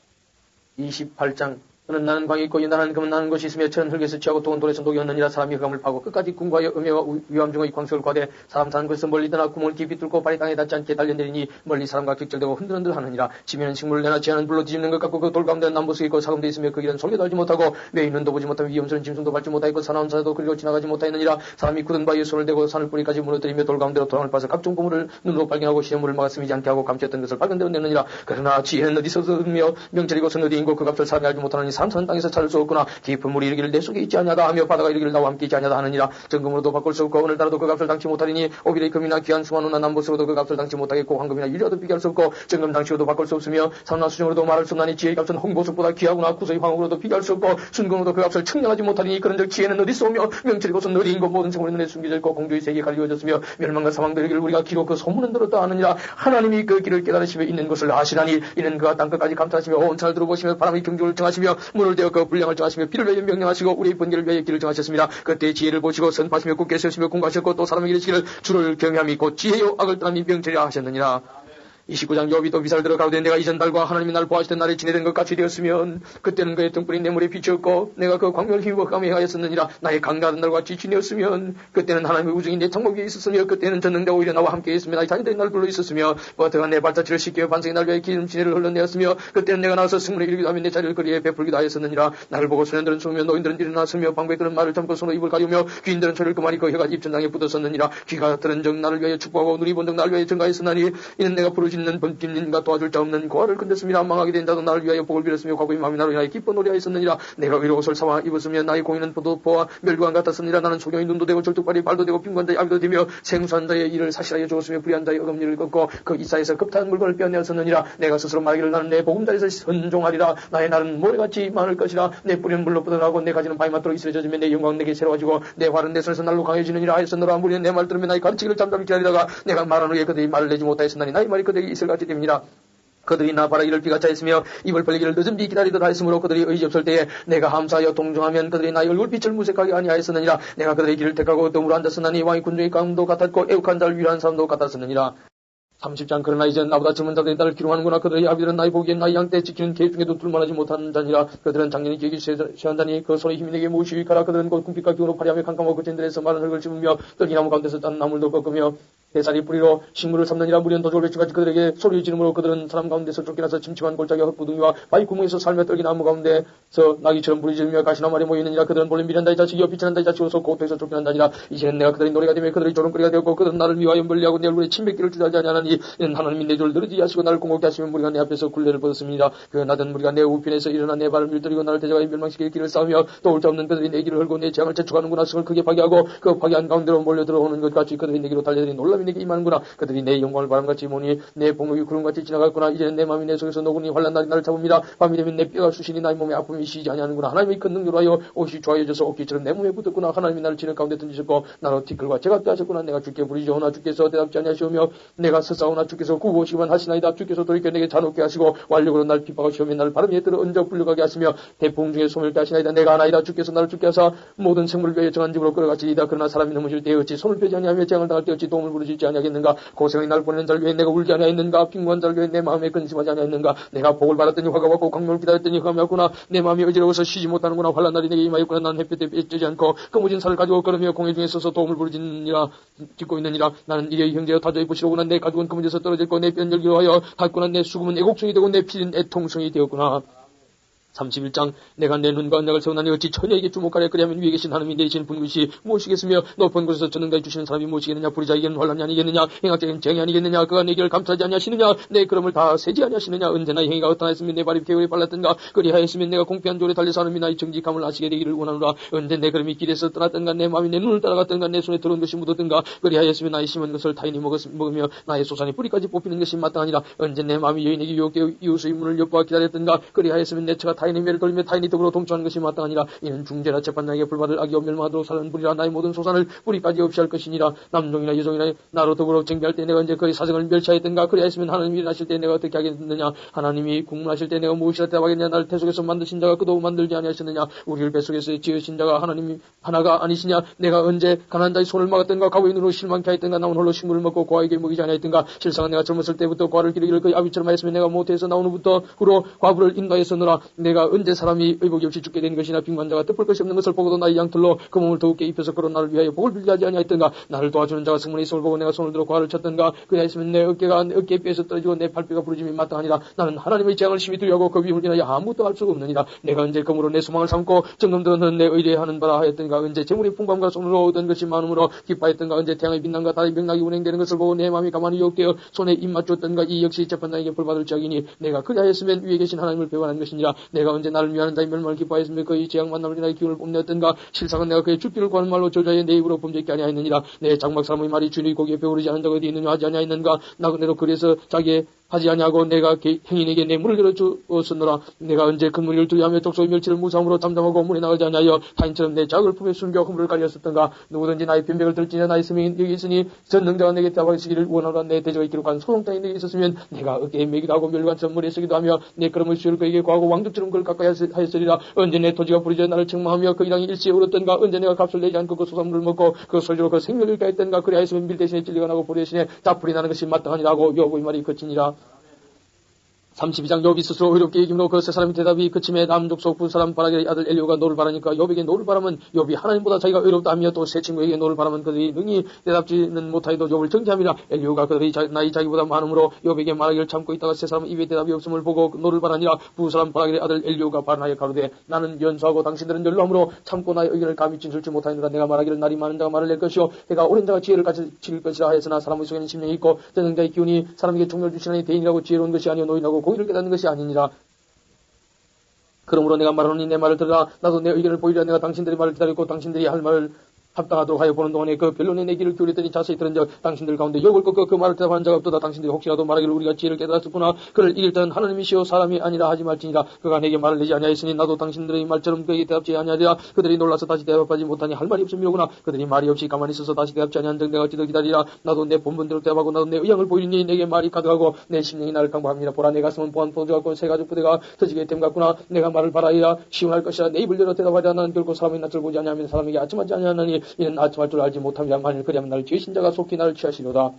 28장 그는 나는 광이 있고 나는 금은 나는 것이 있으며 천은 흙에서 취하고 독은 돌에서 독이 없느니라. 사람이 흑암을 파고 끝까지 궁과 음해와 위암 중의 광석을 과대 사람 사는 곳에서 멀리 떠나 구멍을 깊이 뚫고 발이 땅에 닿지 않게 달려내리니 멀리 사람과 격절되고 흔들흔들 하느니라. 지면은 식물을 내나 지하는 불로 뒤집는 것 같고 그 돌 가운데는 남부석이 있고 사금되어 있으며 그 길은 솔개도 알지 못하고 매인 눈도 보지 못하며 위험스러운 짐승도 밟지 못하고 사나운 자도 그리고 지나가지 못하였느니라. 사람이 굳은 바위에 손을 대고 산을 뿌리까지 무너뜨리며 돌 가운데로 도랑을 파서 각종 보물을 눈으로 발견하고 시험물을 막아 스미지 않게 하고 감췄던 것을 발견되어 내느니라. 그러나 지혜는 어디서 얻으며 명철이 곳은 어디 있고 그 값을 사람이 알지 못하느니 사람 사는 땅에서 찾을 수 없구나. 깊은 물이 이르기를 내 속에 있지 아니하다 하며 바다가 이르기를 나와 함께 있지 아니하다 하느니라. 정금으로도 바꿀 수 없고 오늘따라도 그 값을 당치 못하리니 오빌의 금이나 귀한 수만우나 남보스로도 그 값을 당치 못하겠고 황금이나 유리와도 비교할 수 없고 정금 당치로도 바꿀 수 없으며 산나 수정으로도 말할 수 없나니 지혜의 값은 홍보석보다 귀하구나. 구서의 황옥으로도 비교할 수 없고 순금으로도 그 값을 측량하지 못하리니 그런즉 지혜는 어디서 오며 명철이 곳은 어디인 것 모든 생물이 눈에 숨겨져 있고 공주의 세계에 가리워졌으며 멸망과 사망도 이르기를 우리가 기록 그 소문은 들었다 하느니라. 하나님이 그 길을 깨달으시며 있는 것을 아시나니 이는 그가 땅끝까지 감찰하시며 온 산을 들어보시며 바람의 경주를 정하시며 물을 대어 그 분량을 정하시며 비를 위하여 명령하시고 우리의 번개를 위하여 길을 정하셨습니다. 그때 지혜를 보시고 선파시며 굳게 세우시며 공부하셨고 또 사람에게 이르시기를 주를 경외함이 곧 지혜요 악을 떠남이 명철이라 하셨느니라. 29장 욥이 또 미사를 들어 가로되 내가 이전 달과 하나님이 날 보아주던 날에 지내던 것 같이 되었으면 그때는 그의 등불이 내 물에 비추었고 내가 그 광명을 힘입어 감에 하였었느니라. 나의 강다른 날과 같이 지내었으면 그때는 하나님의 우중이 내 창목 위에 있었으며 그때는 전능자가 오히려 나와 함께 있으며 나의 자녀들이 날 불러 있었으며 버터가 내 발자취를 씻겨 반석이 날 위해 기름 진해를 흘러내었으며 그때는 내가 나와서 승문에 이르기도 하며 내 자리를 거리에 베풀기도 하였었느니라. 나를 보고 소년들은 숨으며 노인들은 일어났으며 방백들은 말을 참고 손으로 입을 가리우며 귀인들은 소리를 그만이 그 혀가 입천장에 붙었었느니라. 귀가 들은 적 나를 위하여 축복하고 눈이 본 적 나를 위하여 증가했으나니 이는 내가 부르짖는 번짐님과 도와줄 자 없는 고아를 건졌습니다. 망하게 된 자도 나를 위하여 복을 빌었으며 과거의 마음이 나를 위하여 기뻐 노래하였었느니라. 내가 의로 옷을 사와 입었으며 나의 공의는 포도포와 멸관과 같았습니다. 나는 소경의 눈도 되고 절뚝발이 발도 되고 빈관자의 아비도 되며 생수한 자의 일을 사실하여 주었으며 불의한 자의 어금니를 꺾고 그 이사에서 급탄 물건을 빼어내었었느니라. 내가 스스로 말하기를 나는 내 보금자리에서 선종하리라. 나의 날은 모래같이 많을 것이라. 내 뿌리는 물로 뻗어나고 내 가지는 바위 맞도록 이슬에 젖으며 내 영광 내게 새로워지고 내 활은 내 손에서 날로 강해지느니라. 하여서 너라 무리는 내 말 들으며 나의 가르치기를 잠잠히 기다리다가 내가 말한 후에 그들이 말을 내지 못하였으나니 나의 말이 그들에게 이슬같이 됩니다. 그들이 나 바라 이를 비가 차있으며 입을 벌리기를 늦은 비 기다리도다 했으므로 그들이 의지 없을 때에 내가 함사하여 동정하면 그들이 나의 얼굴빛을 무색하게 아니하였으느니라. 내가 그들의 길을 택하고 덤으로 앉았으나니 왕의 군중의 가운도 같았고 애국한 자를 위로한 사람도 같았으느니라. 30장 그러나 이제 나보다 젊은 자들이 나를 기롱하는구나. 그들의 아비들은 나의 보기엔 나의 양떼 지키는 계획 중에도 둘만하지 못하는 자니라. 그들은 작년에 기억이 쇠한다니 그 손에 힘이 내게 무엇이 유익하라. 그들은 곧 궁핍과 기운으로 파리하며 캄캄하고 그진들에서 마른 흙을 씹으며 떨기나무 가운데서 딴 나물도 꺾으며 대사리 뿌리로 식물을 삼느니라. 무리는 도적을 외치같이 그들에게 소리 지르므로 그들은 사람 가운데서 쫓겨나서 침침한 골짜기와 흙구덩이와 바위 구멍에서 살며 떨기나무 가운데서 나귀처럼 부르짖으며 가시나 말이 모이느니라. 그들은 본래 미련다의 자식이요 비천한다의 자식으로서 고토에서 쫓겨난다니라. 이제는 내가 그들의 노래가 되며 그들의 조롱거리가 되었고 그들은 나를 미워하여 멀리하고 내 얼굴에 침뱉기를 주저하지 아니하나니 이는 하나님이 내 조를 늘어지게 하시고 나를 공곡게 하시면 무리가 내 앞에서 굴레를 벗었습니다. 그 나던 무리가 내 우편에서 일어나 내 발을 밀들이고 나를 대적하여 멸망시킬 길을 싸우며 또 올 자 없는 그들이 내 길을 헐고 내 재앙을 재촉하는구나. 성을 크게 파괴하고 그 파괴한 가운데로 몰려 들어오는 것 같이 그들이 내게로 달려들이 놀람이 내게 임하는구나. 그들이 내 영광을 바람같이 모니 내 복록이 구름같이 지나갔구나. 이제는 내 마음이 내 속에서 녹으니 환난 날이 나를 잡음이라. 밤이 되면 내 뼈가 쑤시니 나의 몸에 아픔이 쉬지 아니하는구나. 하나님의 큰 능력으로 하여 옷이 좋아져서 옷깃처럼 내 몸에 붙었구나. 하나님이 나를 지는 가운데 던지셨고 나로 티끌과 제가 하셨구나. 내가 주께 부르짖으나 주께서 대답지 아니하시오며 내가 서싸우나 주께서 구보시기만 하시나이다. 주께서 돌이켜 내게 잔혹게 하시고 완력으로 날 핍박하시오며 나를 바람 위에 들어 얹어 불려가게 하시며 대풍 중에 소멸케 하시나이다. 내가 아나이다. 주께서 나를 죽게 하사 모든 생물을 위하여 정한 집으로 끌어가시리이다. 그러나 사람이 넘어질 때에 어찌 손을 펴지 아니하며 재앙을 당할 때 어찌 도움을 부르짖지 아니하겠는가. 고생의 날 보내는 자를 위해 내가 울지 아니하였는가. 빈곤한 자를 위해 내 마음에 근심하지 아니하였는가. 내가 복을 받았더니 화가 왔고 광명을 기다렸더니 흑암이 왔구나. 내 마음이 어지러워서 쉬지 못하는구나. 환난 날이 내게 임하였구나. 난 햇볕에 쬐지 않고 거무진 살을 가지고 걸으며 공회 중에 서서 도움을 부르짖느니라 짓고 있느니라. 나는 이의 형제여 타조의 부시로구나. 내 가죽은 거무져서 떨어졌고 내 뼈절기로 하여 닿구나. 내 수금은 애곡성이 되고 내 피는 애통성이 되었구나. 31장 내가 내 눈과 언약을 세우나니 어찌 처녀에게 주목하려 그리하면 위에 계신 하나님이 내리시는 분깃이 무엇이겠으며 높은 곳에서 전능자에 주시는 사람이 무엇이겠느냐. 불의자에게는 환난이 아니겠느냐. 행악자에게는 재앙이 아니겠느냐. 그가 내 길을 감싸지 아니하시느냐. 내 걸음을 다 세지 아니하시느냐. 언제나 행위가 어떠하였으면 내 발이 개울에 발랐던가. 그리하였으면 내가 공평한 조에 달려서 하나님이 나의 정직함을 아시게 되기를 원하노라. 언제 내 걸음이 길에서 떠났던가. 내 마음이 내 눈을 따라갔던가. 내 손에 들어온 것이 묻었던가. 그리하였으면 나의 심은 것을 타인이 먹으며 나의 소산이 뿌리까지 뽑히는 것이 마땅하니라. 언제 내 마음이 여인에게 유혹되어 이웃의 문을 엿보아 기다렸던가. 그리하였으면 내 처가 타인의 매를 돌리며 타인이 더불어 동조하는 것이 마땅하니라. 이는 중재나 재판장에게 불받을 악이 멸망하도록 사는 불이라. 나의 모든 소산을 뿌리까지 없이 할 것이니라. 남종이나 여종이나 나로 더불어 쟁비할 때 내가 언제 그의 사정을 멸시하였던가. 그리하였으면 하나님이 일하실 때 내가 어떻게 하겠느냐. 하나님이 국문하실 때 내가 무엇이라 대답하겠냐. 나를 태속에서 만드신 자가 그도 만들지 아니하셨느냐. 우리를 뱃속에서 지으신 자가 하나님이 하나가 아니시냐. 내가 언제 가난한 자의 손을 막았던가. 과거의 눈으로 실망케 하였던가. 나온 홀로 식물을 먹고 과에게 먹이지 아니하였던가. 실상은 내가 젊었을 때부터 과를 기르기를 그의 아비처럼 하였으면 내가 모태에서 나온 후부터 후로 과부를 인도하였으느라. 내가 언제 사람이 의복이 없이 죽게 된 것이나 빈관자가 덮을 것이 없는 것을 보고도 나의 양털로 그 몸을 더욱게 입혀서 그런 나를 위하여 복을 빌게 하지 아니하였던가. 나를 도와주는 자가 성문에 있음을 보고 내가 손을 들어 과를 쳤던가. 그리하였으면 내 어깨에 뼈에서 떨어지고 내 팔뼈가 부러짐이 마땅하니라. 나는 하나님의 재앙을 심히 두려워하고 그 위험을 인하여 아무것도 할 수가 없느니라. 내가 언제 검으로 내 소망을 삼고 정금들은 너는 내 의뢰하는 바라 하였던가. 언제 재물의 풍감과 손으로 얻은 것이 많음으로 기뻐했던가. 언제 태양의 빛남과 달의 명락이 운행되는 것을 보고 내 마음이 가만히 유혹되어 손에 입 맞췄던가. 이 역시 재판장에게 벌받을 자이니 내가 그리하였으면 위에 계신 하나님을 배반한 것이니라. 내가 언제 나를 미워하는 자의 멸망을 기뻐하였으며 그의 재앙 만남을 인하여 기운을 뽐내었던가. 실상은 내가 그의 죽기를 구하는 말로 저자의 내 입으로 범죄케 아니하였느니라. 내 장막 사람의 말이 주의 고기에 배우르지 않은 자가 어디 있느냐 하지 아니하였는가. 나그네로 그래서 자기의 하지 아니하고 내가 행인에게 내 문을 열어주었으노라. 내가 언제 그 문을 두려하며 족소의 멸치를 무상으로 잠잠하고 문에 나가지 아니하여 타인처럼 내 작을 품에 숨겨 허물을 가렸었던가. 누구든지 나의 변백을 들지냐 나의 스명이 여기 있으니 전능자가 내게 대답하시기를 원하노라. 내 대적의 기록한 소송장이 내게 있었으면 내가 어깨에 매기도 하고 멸관처럼 머리에 쓰기도 하며 내 걸음의 수요를 그에게 구하고 왕족처럼 그를 가까이 하였으리라. 언제 내 토지가 부르짖어 나를 책망하며 그 이랑이 일시에 울었던가. 언제 내가 값을 내지 않고 그 소산물을 먹고 그 소주로 그 생명을 가했던가. 그리하였으면 밀 대신에 진리가 나고 불 대신에 자풀이 나는 것이 마땅하니라고 여호와의 말이 그치니라. 32장 욥이 스스로 의롭게 이김으로 그 세 사람의 대답이 그침에 남족속 부사람 바라기의 아들 엘리오가 노를 바라니까 욥에게 노를 바라면 욥이 하나님보다 자기가 의롭다 하며 또 세 친구에게 노를 바라면 그들이 능히 대답지는 못하여도 욥을 정죄함이라. 엘리오가 그들이 나이 자기보다 많음으로 욥에게 말하기를 참고 있다가 세 사람 입에 대답이 없음을 보고 노를 바라니라. 부사람 바라기의 아들 엘리오가 바라나에 가로되 나는 연소하고 당신들은 연로함으로 참고 나의 의견을 감히 진술치 못하였노라. 내가 말하기를 날이 많은 자가 말을 낼 것이요 해가 오랜 자가 지혜를 가르칠 것이라 하였으나 사람의 속에는 심령이 있고 전능자의 기운이 사람에게 종료를 주시나니 대인이라고 지혜로운 것이 아니요 노인하고 공의를 깨닫는 것이 아니니라. 그러므로 내가 말하노니 내 말을 들으라. 나도 내 의견을 보이려 내가 당신들의 말을 기다렸고 당신들이 할 말을 합당하도록 하여 보는 동안에 그 변론에 내 귀를 기울였더니 자세히 들은 적 당신들 가운데 욕을 꺾어 그 말을 대답한 자가 없도다. 당신들이 혹시라도 말하기를 우리가 지혜를 깨달았구나 그를 이길 때는 하나님이시오 사람이 아니라 하지 말지니라. 그가 내게 말을 내지 아니하였으니 나도 당신들의 말처럼 그에게 대답지 아니하리라. 그들이 놀라서 다시 대답하지 못하니 할 말이 없음이로구나. 그들이 말이 없이 가만히 있어서 다시 대답지 아니한 등 내가 지도 기다리라. 나도 내 본분대로 대답하고 나도 내 의향을 보이니 내게 말이 가득하고 내 심령이 나를 강구합니다. 보라 내 가슴은 보한 포도 같고 새 가죽 부대가 터지게 됨 같구나. 내가 말을 바라이라 시원할 것이라. 내 입을 열어 대답하리라. 나는 결코 사람의 낯을 보지 아니하면 사람에게 아첨하지 아니하나니 이는 아첨할 줄 알지 못함이라. 만일 그리하면 나를 죄신 자가 속히 나를 취하시려다.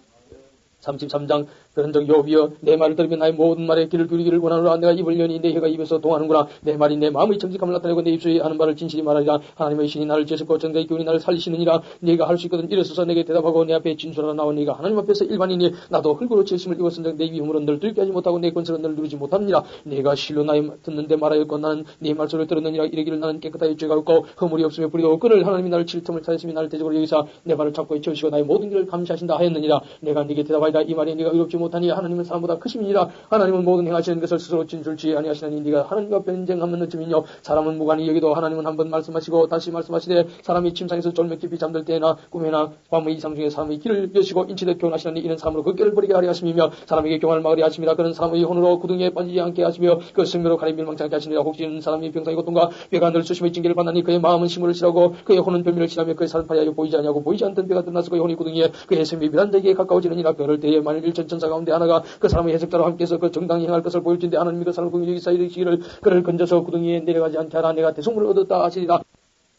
33장 그런 적 욥이여 내 말을 들으면 나의 모든 말에 귀를 기울이기를 원하노라. 내가 입을 여니 내 혀가 입에서 동하는구나. 내 말이 내 마음의 정직함을 나타내고 내 입술이 하는 말을 진실히 말하리라. 하나님의 신이 나를 지으셨고 정자의 기운이 나를 살리시느니라. 네가 할 수 있거든 일어서서 내게 대답하고 내 앞에 진술하러 나온 네가 하나님 앞에서 일반이니 나도 흙으로 지으심을 입었은즉 내 위험으로 널 들게 하지 못하고 내 권세로 널 누르지 못하느니라. 네가 실로 나의 듣는데 말하였고 나는 네 말소리를 들었느니라. 이르기를 나는 깨끗하여 죄가 없고 허물이 없으며 불의도 그를 하나님이 나를 칠 틈을 찾으심이 나를 대적으로 여기사 내 말을 잡고 채우시고 나의 모든 길을 감시하신다 하였느니라. 내가 네게 대답하리라. 이 말이 네가 의롭지 못하니 하나님은 사람보다 크심이니라. 하나님은 모든 행하시는 것을 스스로 진술치 아니하시나니 네가 하나님과 변쟁하면 어찌미뇨. 사람은 무관히 여기도 하나님은 한 번 말씀하시고 다시 말씀하시되 사람이 침상에서 졸며 깊이 잠들 때나 꿈에나 밤의 이상 중에 사람의 길을 여시고 인치되 교훈하시나니 이는 사람으로 그 길을 버리게 하려 하심이며 사람에게 교훈을 막으려 하심이라. 그는 사람의 혼으로 구덩이에 빠지지 않게 하시며 그 생명으로 가리 멸망치 않게 하시니라. 혹시 이는 사람이 병상이 고통과 뼈가 늘 수심의 징계를 받나니 그의 마음은 심물을 싫어하고 그의 혼은 변미를 싫어하며 그의 살은 파리하여 보이지 아니하고 보이지 않던 뼈가 드러나서 그의 혼이 구덩이에 그의 생명이 미란 자에게 가까워지느니라. 그럴 때에 만일 일천 천사 가운데 하나가 그 사람의 해석자로 함께해서 그 정당히 행할 것을 보일진데 하나님이 그 사람을 공의력이 쌓이시기를 그를 건져서 구덩이에 내려가지 않게 하라. 내가 대속물을 얻었다 하시리라.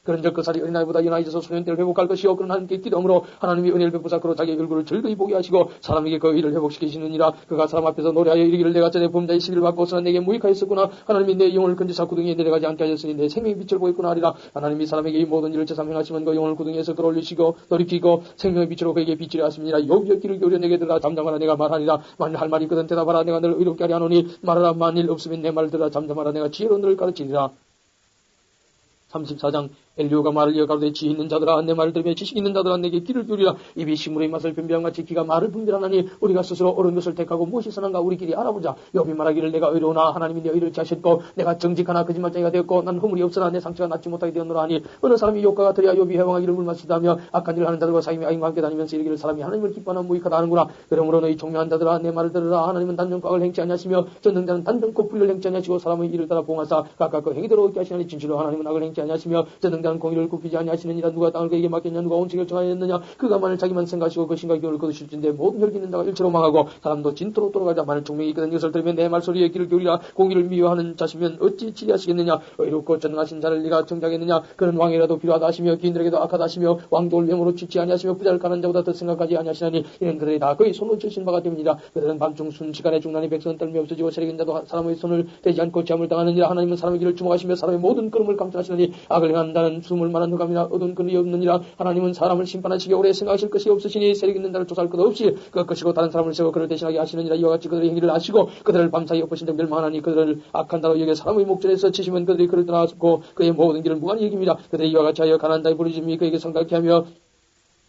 그런즉 그 살이 어린아이보다 연하여져서 소년때를 회복할 것이요. 그는 하나님께 기도함으로 하나님이 은혜를 베푸사 그로 자기의 얼굴을 즐거이 보게 하시고 사람에게 그 일을 회복시키시느니라. 그가 사람 앞에서 노래하여 이르기를 내가 전에 범자의 시비를 받고서 내게 무익하였었구나. 하나님이 내 영혼을 건지사 구덩이에 내려가지 않게 하셨으니 내 생명의 빛을 보였구나 하리라. 하나님이 사람에게 이 모든 일을 제삼 행하시면 그 영혼을 구덩이에서 끌어올리시고 돌이키고 생명의 빛으로 그에게 빛이려 하십니다. 욥이여 귀를 기울여 내게 들으라. 잠잠하라. 내가 말하니라. 만일 할 말이 있거든 대답하라. 내가 너를 의롭게 하리 하노니 말하라. 만일 없으면 내 말을 들으라. 잠잠하라. 내가 지혜로 너를 가르치리라. 34장 엘리오가 말을 이어가로되 지혜 있는 자들아 내 말을 들으며 지식 있는 자들아 내게 귀를 기울이라. 입이 식물의 맛을 분별함같이 귀가 말을 분별하나니 우리가 스스로 옳은 것을 택하고 무엇이 선한가 우리끼리 알아보자. 욥이 말하기를 내가 의로우나 하나님이 내 의를 지하셨고 내가 정직하나 거짓말쟁이가 되었고 난 허물이 없으나 내 상처가 낫지 못하게 되었노라 하니 어느 사람이 욥과 같으랴. 욥이 해방하기를 물마시다며 악한 일을 하는 자들과 사임이 아임과 함께 다니면서 이르기를 사람이 하나님을 기뻐하는 무익하다 하는구나. 그러므로 너희 총명한 자들아 내 말을 들으라. 하나님은 단정과학을 행치 아니하시며 전능자는 단정코 불의를 행치 아니하시고 사람의 일을 따라 봉하사 각각 그 행위대로 얻게 하시나니 진실로 하나님은 악을 행치 아니하시며 전능자는 공의를 굽히지 아니하시느니라. 누가 땅을 그에게 맡겼냐 누가 온 책을 정하였느냐. 그가 만일 자기만 생각하시고 그 신과 기운을 거두실진데 모든 혈기 있는 자가 일체로 망하고 사람도 진토로 돌아가자. 만일 총명이 있거든 이것을 들으면 내 말소리에 귀를 기울이라. 공의를 미워하는 자시면 어찌 지리하시겠느냐. 의롭고 전능하신 자를 네가 정죄하겠느냐. 그는 왕이라도 필요하다 하시며 기인들에게도 악하다 하시며 왕족을 외모로 취치 아니하시며 부자를 가는 자보다 더 생각하지 아니하시나니 이는 그들이 다 그의 손을 주신 바가 때문이라. 그들은 밤중 순시간에 중난이 백성은 떨미 없어지고 세력인 자도 사람의 손을 대지 않고 제함을 당하느니라. 하나님은 사람의 길을 주목하시며 사람의 모든 걸음을 감찰하시느니 악을 행하는 자는 숨을 만한 흑암이나 어두운 그늘이 없느니라. 하나님은 사람을 심판하시기 오래 생각하실 것이 없으시니 세력 있는 자를 조사할 것 없이 그 것이고 다른 사람을 세워 그를 대신하게 하시느니라. 이와 같이 그들의 행위를 아시고 그들을 밤사이 엎으신 적 멸망하니 그들을 악한 자로 여겨 사람의 목전에서 치시면 그들이 그를 떠나고 그의 모든 길을 무관히 여깁니다. 그들이 이와 같이 하여 가난한 자의 부르짖음이 그에게 성각케 하며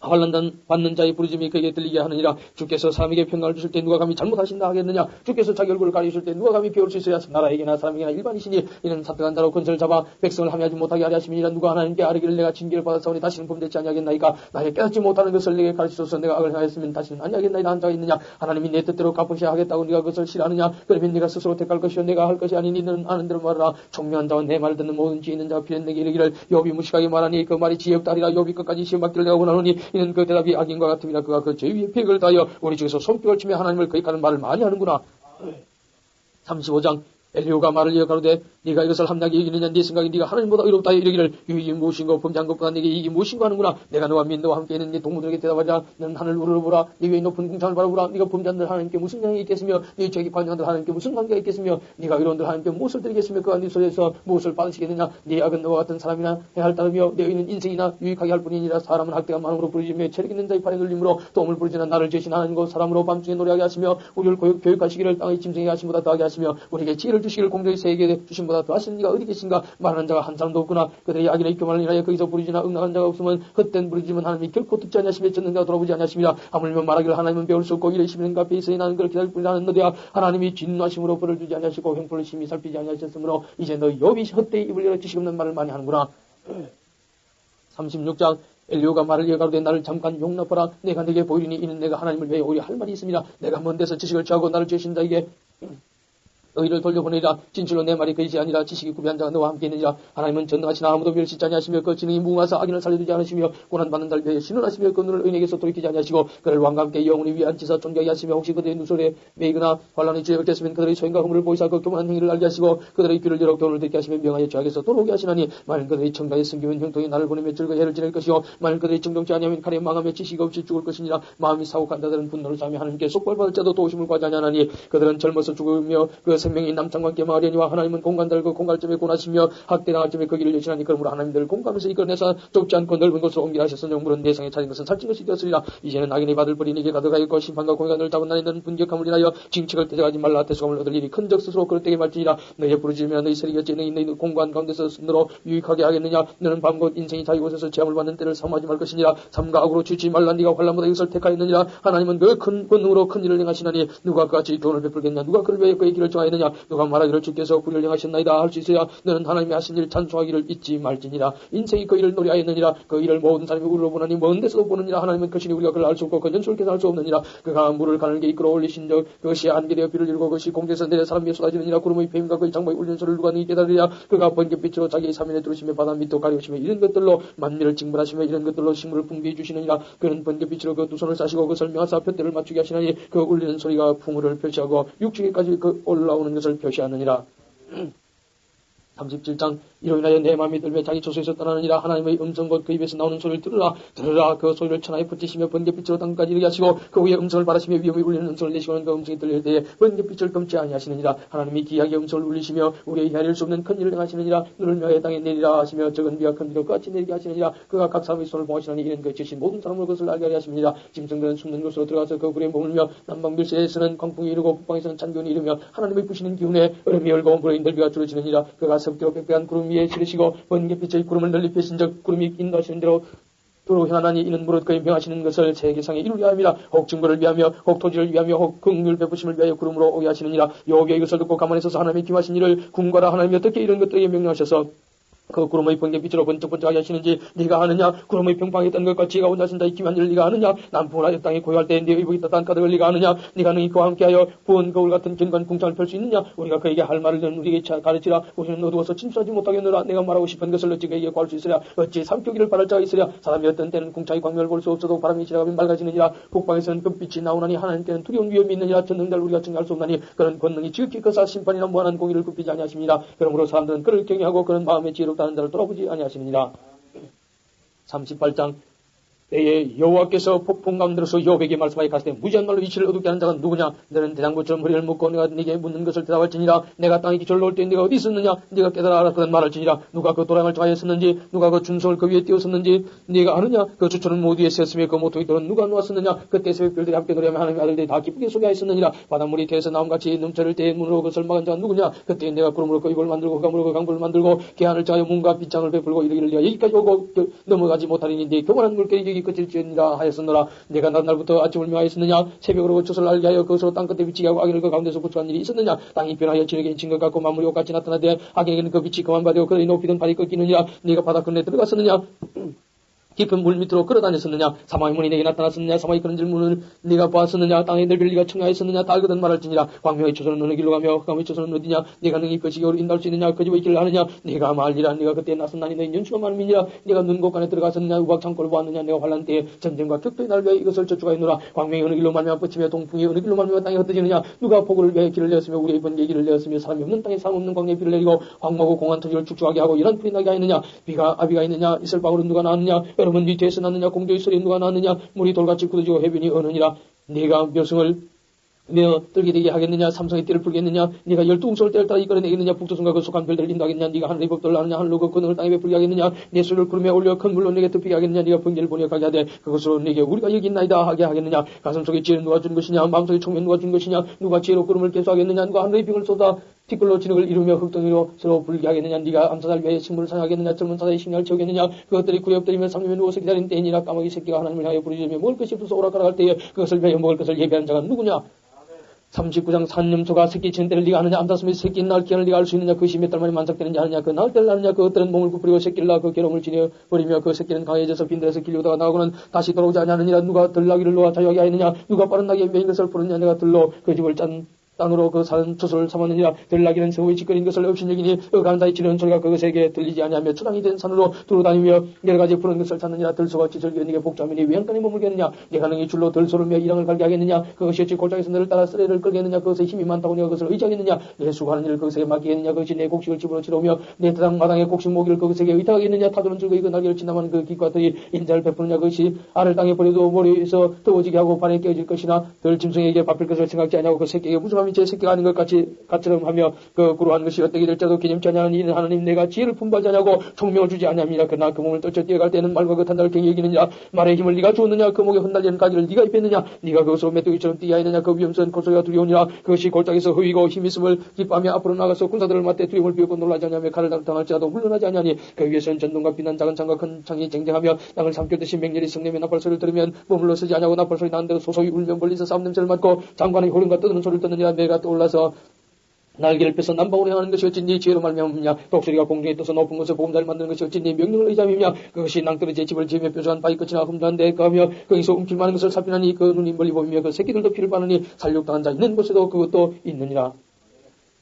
환난 받는 자의 부르짖음이 그에게 들리게 하느니라. 주께서 사람에게 평강을 주실 때 누가 감히 잘못하신다 하겠느냐. 주께서 자기 얼굴을 가리실 때 누가 감히 배울 수 있어야 나라에게나 사람에게나 일반이시니 이는 사택한 자로 건설을 잡아 백성을 함께하지 못하게 하려 하심이니라. 누가 하나님께 아뢰기를 내가 징계를 받았사오니 다시는 범죄치 아니하겠나이까. 나의 깨닫지 못하는 것을 내게 가르치소서. 내가 악을 행하였으면 다시는 아니하겠나이다 한 자가 있느냐. 하나님이 내 뜻대로 갚으셔야 하겠다고 네가 그것을 싫어하느냐. 그러면 네가 스스로 택할 것이요 내가 할 것이 아니니 너는 아는 대로 말하라. 총명한 자와 내 말을 듣는 모든 지혜 있는 자가 필연 내게 이르기를 욥이 무식하게 말하니 그 말이 지혜 없다리라. 욥이 끝까지 시험 받기를 내가 원하노니 이는 그 대답이 악인과 같음이라. 그가 그 죄 위에 폐역을 다하여 우리 중에서 손뼉을 치며 하나님을 거역하는 말을 많이 하는구나. 35장 엘리후가 말을 이어 가로되 네가 이것을 함량히 여기느냐. 네 생각이 네가 하나님보다 의롭다 이르기를 유익이 무엇인고 범죄한 것보다 네게 이익이 무엇인고 하는구나. 내가 너와 민 너와 함께 있는 네 동무들에게 대답하자. 너는 하늘 우러러보라. 네 위에 높은 궁창을 바라보라. 네가 범죄한 들 하나님께 무슨 양이 있겠으며 네 죄기 반영한 들 하나님께 무슨 관계가 있겠으며 네가 의로운 들 하나님께 무엇을 드리겠으며 그가 네 손에서 무엇을 받으시겠느냐. 네 악은 너와 같은 사람이나 해할 따르며 내 의는 인생이나 유익하게 할 뿐이니라. 사람은 학대가 많음으로 부르짖으며 체력 있는 자의 팔에 걸림으로 도움을 부르짖는 나를 죄신 하나님과 사람으로 밤중에 노래하게 하시며 우리를 교육하시기를 땅의 짐승에게 하심보다 더하게 하시며 우리에게 지혜를 주시기를 공정히 세계에 주심보다 더하시는 이가 어디 계신가. 말하는 자가 한 사람도 없구나. 그들이 악인의 교만을 인하여 거기서 부르짖으나 응답한 자가 없으면 헛된 부르짖음은 하나님이 결코 듣지 아니하시며 듣는 자가 돌아보지 아니하십니다. 하물며 말하기를 하나님은 배울 수 없고 이르시면 그 앞에 있으니 나는 그를 기다릴 뿐이라 하는데야. 하나님이 진노하심으로 벌을 주지 아니하시고 형벌을 심히 살피지 아니하셨으므로 이제 너 욥이 헛되이 입을 열어 지식 없는 말을 많이 하는구나. 36장 엘리후가 말을 이어가로되 나를 잠깐 용납하라. 내가 내게 보이리니 이는 내가 하나님을 위해 오히려 할 말이 있습니다. 내가 먼 데서 지식을 취하고 나를 죄신 자에게 너희를 돌려보내리라. 진실로 내 말이 거짓이 아니라 지식이 구비한 자가 너와 함께 있느니라. 하나님은 전능하시나 아무도 멸시지 아니하시며 그 지능이 무궁하사 악인을 살려두지 않으시며 고난받는 자를 위해 신원하시며 그 눈을 의인에게서 돌이키지 아니하시고 그를 왕과 함께 영원히 위에 앉히사 존귀하게 하시며 혹시 그들의 누설에 매이거나 환란이 죄역됐으면 그들의 소인과 허물을 보이사 그 교만한 행위를 알게 하시고 그들의 귀를 열어 교훈을 듣게 하시며 명하여 죄악에서 돌아오게 하시나니 만일 그들의 청가에 숨기면 형통이 나를 보내며 즐거이 해를 지낼 것이요 만일 그들의 정정치 아니하면 칼에 망하며 지식 없이 죽을 것이니라. 마음이 사고한 자들은 분노를 사며 하나님께 속벌받을 자도 도우심을 구하지 아니하나니 그들은 젊어서 죽으며 그 생명이 남창과 함께 마하려니와 하나님은 공간들 그 공갈점에 고나시며 학대당할 점에 그 길을 여시나니 그러므로 하나님들 공감에서 이끌어내서 좁지 않고 넓은 곳으로 옮기라 하셨으니 영물은 내상에 차린 것은 살찐 것이 되었으리라. 이제는 악인이 받을 벌이 네게 가득하였고 심판과 공의관을 잡은 날에 너는 분격함을 인하여 징책을 대적하지 말라. 대수감을 얻을 일이 큰적 스스로 그럴 때에 말지니라. 너희의 부르짖으며 너희 세력이 어찌 너희 공간 가운데서 너로 유익하게 하겠느냐. 너는 밤곧 인생이 자기 곳에서 제함을 받는 때를 삼하지 말 것이니라. 삼가 악으로 취지 말라. 네가 환난보다 이것을 택하였느니라. 하나님은 그 큰 권능으로 큰 일을 행하시나니 누가 그같이 교훈을 베풀겠냐. 누가 그를 위해 그의 길을 정하였느냐. 누가 말하기를 주께서 구리를 행하셨나이다 할 수 있어야 너는 하나님이 하신 일 찬송하기를 잊지 말지니라. 인생이 그 일을 노래하였느니라. 그 일을 모든 사람이 우리로 보나니 먼 데서도 보느니라. 하나님은 것이니 우리가 그를 알 수 없고 그 연수를 계산할 수 없느니라. 그가 물을 가늘게 이끌어 올리신 적 그것이 안개되어 비를 이루고 그것이 공중에서 내려 사람 위에 쏟아지느니라. 구름의 뱀과 그의 장막의 울리는 소리를 누가 너희 깨달으리라. 그가 번개빛으로 자기의 사면에 두르시며 바다 밑도 가리우시며 이런 것들로 만민을 징벌하시며 이런 것들로 식물을 풍부히 주시느니라. 그는 번개빛으로 그 두 손을 싸시고 그 설명하사 푯대를 맞추게 하시나니 그 울리는 소리가 풍우를 표시하고 육지에까지 그 올라오는 것을 표시하느니라. 37장 이로 인하여 내 마음이 들며 자기 조소에서 떠나느니라. 하나님의 음성 곧 그 입에서 나오는 소리를 들으라. 들으라. 그 소리를 천하에 붙이시며 번개빛으로 땅까지 이르게 하시고 그 위에 음성을 바라시며 위험이 울리는 음성을 내시고는 그 음성이 들릴 때에 번개빛을 금치 아니하시느니라. 하나님이 기하게 음성을 울리시며 우리의 헤아릴 수 없는 큰 일을 행하시느니라. 눈을 명하여 땅에 내리라 하시며 적은 비와 큰 비도 같이 내리게 하시느니라. 그가 각 사람의 손을 봉하시나니 이는 그 지신 모든 사람을 그것을 알게 하려 하십니다. 짐승들은 숨는 곳으로 들어가서 그 굴에 머물며 남방밀세에서는 광풍이 이르고 북방에서는 찬기운이 이르며 하나님의 부시는 기운에 얼음이 얼고 물에 인들비가 줄어지느니라. 그가 섭기로 빽빽한 구름 위에 지르시고 번개빛의 구름을 널리 펴신적 구름이 인도하시는 대로 도로 향하나니 이는 무릇 그의 명하시는 것을 세계상에 이루려 함이라. 혹 증거를 위하며 혹 토지를 위하며 혹 긍휼 베푸심을 위하여 구름으로 오게 하시느니라. 여호와의 이것을 듣고 가만히 서서 하나님의 기하신 일을 궁궐아. 하나님이 어떻게 이런 것들에게 명령하셔서 그 구름의 번개빛으로 번쩍번쩍하게 하시는지 네가 아느냐. 구름의 평방에 있던 것과 지혜가 온다신 자의 기묘한 일을 네가 아느냐. 남풍을 하여 땅에 고요할 때에 네 의복이 따뜻한 가득을 네가 아느냐. 네가 능히 그와 함께하여 부은 거울 같은 견고한 궁창을 펼 수 있느냐. 우리가 그에게 할 말을 우리에게 가르치라. 우리는 어두워서 침수하지 못하겠노라. 내가 말하고 싶은 것을 어찌 그에게 구할 수 있으랴. 어찌 삼키기를 바랄 자가 있으랴. 사람이 어떤 때는 궁창의 광명을 볼 수 없어도 바람이 지나가면 맑아지느니라. 북방에서는 금빛이 나오나니 하나님께는 두려운 위험이 있느니라. 전능자를 우리가 증가할 수 없나니 그런 권능이 지극히 크사 심판이나 무한한 공의를 굽히지 아니하십니다. 그러므로 사람들은 그를 경외하고 그런 마음에 지혜롭다는 자를 돌아보지 아니하시느니라. 38장 때에 여호와께서 폭풍 가운데로서 욥에게 말씀하여 가시되 무지한 말로 이치를 어둡게 하는 자가 누구냐. 너는 대장부처럼 허리를 묶고 내가 네게 묻는 것을 대답할지니라. 내가 땅에 기초를 놓을 때 네가 어디 있었느냐. 네가 깨달아 알았거든 말할지니라. 누가 그 도랑을 정하였었는지 누가 그 준성을 그 위에 띄웠었는지 네가 아느냐. 그 주초는 모두 위에 섰으며 그 모퉁이 돌은 누가 놓았었느냐. 그때 새벽별들이 함께 노래하며 하나님의 아들들이 다 기쁘게 소개하였었느니라. 바닷물이 태에서 나옴같이 넘쳐를 때에 문으로 그것을 막은 자가 누구냐. 그때 내가 구름으로 그 입을 만들고 강물로 그 강불을 만들고 개한을 짜여 문과 빗장을 베풀고 이르기를 네가 여기까지 오고 넘어가지 못하리니 네 교만한 물결이 너희 그칠지니라 하였으노라. 내가 날부터 아침을 명하였느냐 새벽으로 젖을 알게 하여 그것으로 땅끝에 비치게 하고 악인을 그 가운데서 구출한 일이 있었느냐. 땅이 변하여 진에게 인친 것 같고 만물이 옷같이 나타나되 악인에게는 그 빛이 그만 받여 그의 높이던 발이 꺾이느니라. 네가 바다 끝에 들어갔었느냐 깊은 물 밑으로 끌어다녔었느냐. 사망의 문이 내게 나타났었느냐. 사망이 그런 질문을 네가 보았었느냐. 땅의 넓이를 네가 청하였었느냐. 달거든 말할지니라. 광명의 초소는 어느 길로 가며 흑암의 초소는 어디냐. 네가 능히 그 지경으로 인도할 수 있느냐. 그 집의 길을 아느냐. 네가 말리라. 네가 그때 나섰나니 너희 연수가 많음이니라. 네가 눈 곳간에 들어갔었느냐. 우박 창고를 보았느냐. 네가 환란 때에 전쟁과 격도의 날 위하여 이것을 저축하였노라. 광명이 어느 길로 말미암아 뻗치며 동풍이 어느 길로 말미암아 땅에 흩어지느냐. 누가 폭우를 위하여 길을 내었으며 우리의 번개의 길을 내었으며 사람이 없는 땅에 사람 없는 광야에 비를 내리고 황무하고 공한 토지를 축축하게 하고 이런 풀이 나게 하였느냐. 비가 아비가 있느냐. 이슬방울은 누가 나왔느냐. 여러분 네 뒤에서 났느냐. 공조의 소리 누가 나느냐. 물이 돌같이 굳어지고 해변이 어느니라. 네가 묘승을 며 떨게 되게 하겠느냐. 삼성의 띠를 풀겠느냐. 네가 12웅솔 때를 따라 이끌어내겠느냐. 북조선과 그 속한 별들을 인도하겠느냐. 네가 하늘의 법도를 아느냐. 하늘로 그 권능을 땅에 베풀게 하겠느냐. 내 수를 구름에 올려 큰 물로 내게 덮이게 하겠느냐. 네가 번개를 번역하게 하되 그것으로 네게 우리가 여기 있나이다 하게 하겠느냐. 가슴 속에 지혜를 누가 준 것이냐. 마음속에 총명 누가 준 것이냐. 누가 지혜로 구름을 개수하겠느냐. 누가 하늘의 빙을 쏟아 티끌로 진흙을 이루며 흙덩이로 서로 불게 하겠느냐. 네가 암사달 위하여 식물을 사냥하겠느냐. 젊은 사자의 식량을 채우겠느냐. 그것들이 구에 엎드리며 삼림에 누워서 기다리는 때이니라. 까마귀 새끼가 하나님을 향하여 부르짖으며 먹을 것이 없어서 오락가락할 때에 그것을 위하여 먹을 것을 예배한 자가 누구냐. 39장 산염소가 새끼 치는 때를 네가 아느냐. 암사슴이 새끼 낳을 기한을 네가 알 수 있느냐. 그것이 몇 달 만에 만삭되는지 아느냐. 그 낳을 때를 아느냐. 그것들은 몸을 부풀리고 새끼를 낳아 그 괴로움을 지내버리며 그 새끼는 강해져서 빈들에서 길려다가 나오고는 다시 돌아오지 아니하느니라. 누가 들나귀를 놓아 자유하게 하였느냐. 누가 빠른 나귀에 매인 것을 부르느냐. 내가 들로 그 집을 짠 땅으로 그 사는 초소를 삼았느니라. 들나귀는 서우의 짓거린 것을 없인 여기니 어간다이 치르는 소리가 그것에게 들리지 아니하며 초당이 된 산으로 두루다니며 여러 가지 푸른 것을 찾느니라. 들소같이 절기는 복잡하니 외양간에 머물겠느냐. 네가 능히 줄로 들소를 며 이랑을 갈게 하겠느냐. 그것이 어찌 골짜기에서 너를 따라 쓰레를 끌겠느냐. 그것에 힘이 많다고 내가 그것을 의지하겠느냐. 내 수고하는 일을 그것에게 맡기겠느냐. 그것이 내 곡식을 집어치러오며 내 대당 마당에 곡식 모기를 그것에게 의탁하겠느냐. 타도는 즐거이 그 날개를 지나가는 그 깃과 들이 인자를 베푸느냐. 그것이 알을 땅에 버려도 머리에서 더워지게 하고 발에 깨어질 것이나 들 짐승에게 밥힐 것을 생각지 아니하고 그 새끼에게 무수함이 제 새끼가 아닌 것 같이처럼 하며 그 구루한 것이 어떻게 될지라도 기념치 아니하는 이는 하나님 내가 지혜를 품바지 아니하고 총명을 주지 아니함이라. 그러나 그 몸을 떨쳐 뛰어갈 때는 말과 그 탄다를 갱히 여기느냐. 말의 힘을 네가 주었느냐. 그 목에 흩날리는 가지를 네가 입혔느냐. 네가 그것으로 메뚜기처럼 뛰어야하느냐. 그 위험스러운 고소리가 두려우니라. 그것이 골짜기에서 허위고 힘이 있음을 기뻐하며 앞으로 나가서 군사들을 맞대 두려움을 비우고 놀라지 아니하며 칼을 당할지라도 물러나지 아니하니 그 위에서는 전동과 빛난 작은 창과 큰 창이 쟁쟁하며 땅을 삼켰듯이 맹렬히 성내며 나팔소리를 들으면 머물러 서지 아니하고 나팔소리 나는데도 소소히 울면 멀리서 싸움 냄새를 맡고 장관의 호령과 떠드는 소리를 듣느니라. 내가 떠올라서 날개를 펴서 남방으로 향하는 것이 어찌 네 지혜로 말미암느냐. 독수리가 공중에 떠서 높은 곳에 보금자를 만드는 것이 어찌 네 명령을 의지함이냐. 그것이 낭떠러지의 집을 지으며 뾰족한 바위 끝이나 흠도한데 가며 거기서 움킬 많은 것을 살피나니 그 눈이 멀리 보이며 그 새끼들도 피를 바르니 살육당한 자 있는 곳에도 그것도 있느니라.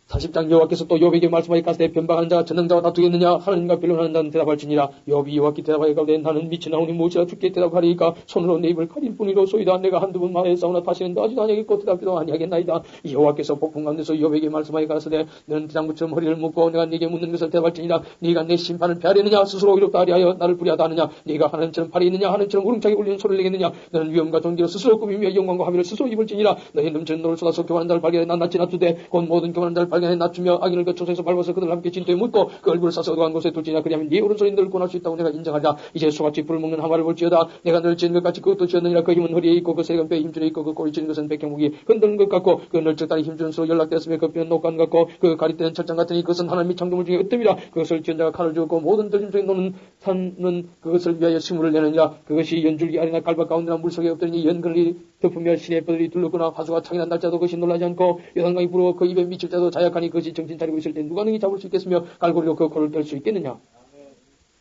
40장 여호와께서 또 욥에게 말씀하여 가시되 변방하는 자가 전능자와 다투겠느냐. 하나님과 변론하는 자는 대답할지니라. 욥이 여호와께 대답하여 가로되 나는 미친 나오니 무엇이라 죽게 대답하리이까. 손으로 내 입을 가릴 뿐이로 소이다. 내가 한두 번 말하였사오나 다시는 나지도 아니하겠고 대답도 아니하겠나이다. 여호와께서 폭풍 가운데서 욥에게 말씀하여 가시되 너는 대장부처럼 허리를 묶고 내가 네게 묻는 것을 대답할지니라. 네가 내 심판을 피하려느냐. 스스로 의롭다 하리하여 나를 불의하다 하느냐. 네가 하나님처럼 팔이 있느냐. 하나님처럼 우렁차게 울리는 소리를 내겠느냐. 너는 위엄과 존귀로 스스로 꾸미며 영광과 화면을 스스로 입을지니라. 너희 넘치는 노를 쏟아서 교만한 자를 발견해 낱낱이 낮추되 곧 모든 교만한 자를 발견해 낮추며 악인을 그 초소에서 밟아서 그들 함께 진토에 묻고 그 얼굴을 싸서 어두한 곳에 둘지냐. 그리하면 네 오른손이 너를 구원할 수 있다고 내가 인정하리라. 이제 소같이 불을 먹는 하마를 볼지어다. 내가 너를 지은 것 같이 그것도 지었느니라. 그 힘은 허리에 있고 그 세건 뼈에 힘줄에 있고 그 꼬리 찌는 것은 백경목이 흔드는 것 같고 그 널쩍다리 힘주는 수로 연락되었으며 그 뼈는 녹간 같고 그 가리대는 철장 같으니 그것은 하나님이 창조물 중에 으뜸이라. 그것을 지은 자가 칼을 주었고 모든 들짐 속에 노는 산은 그것을 위하여 시물을 내느니라. 그것이 연줄기 아래나 갈바 가운데나 물속에 엎드리니 연근을 덮으며 신의 뼈들이 둘렀거나 화수가 창이 난 자도 그것이 놀라지 않고 요단강이 불어 그 입에 미칠 자도 자약하니 그것이 정신 차리고 있을 때 누가 능히 잡을 수 있겠으며 갈고리로 그 코를 뗄 수 있겠느냐.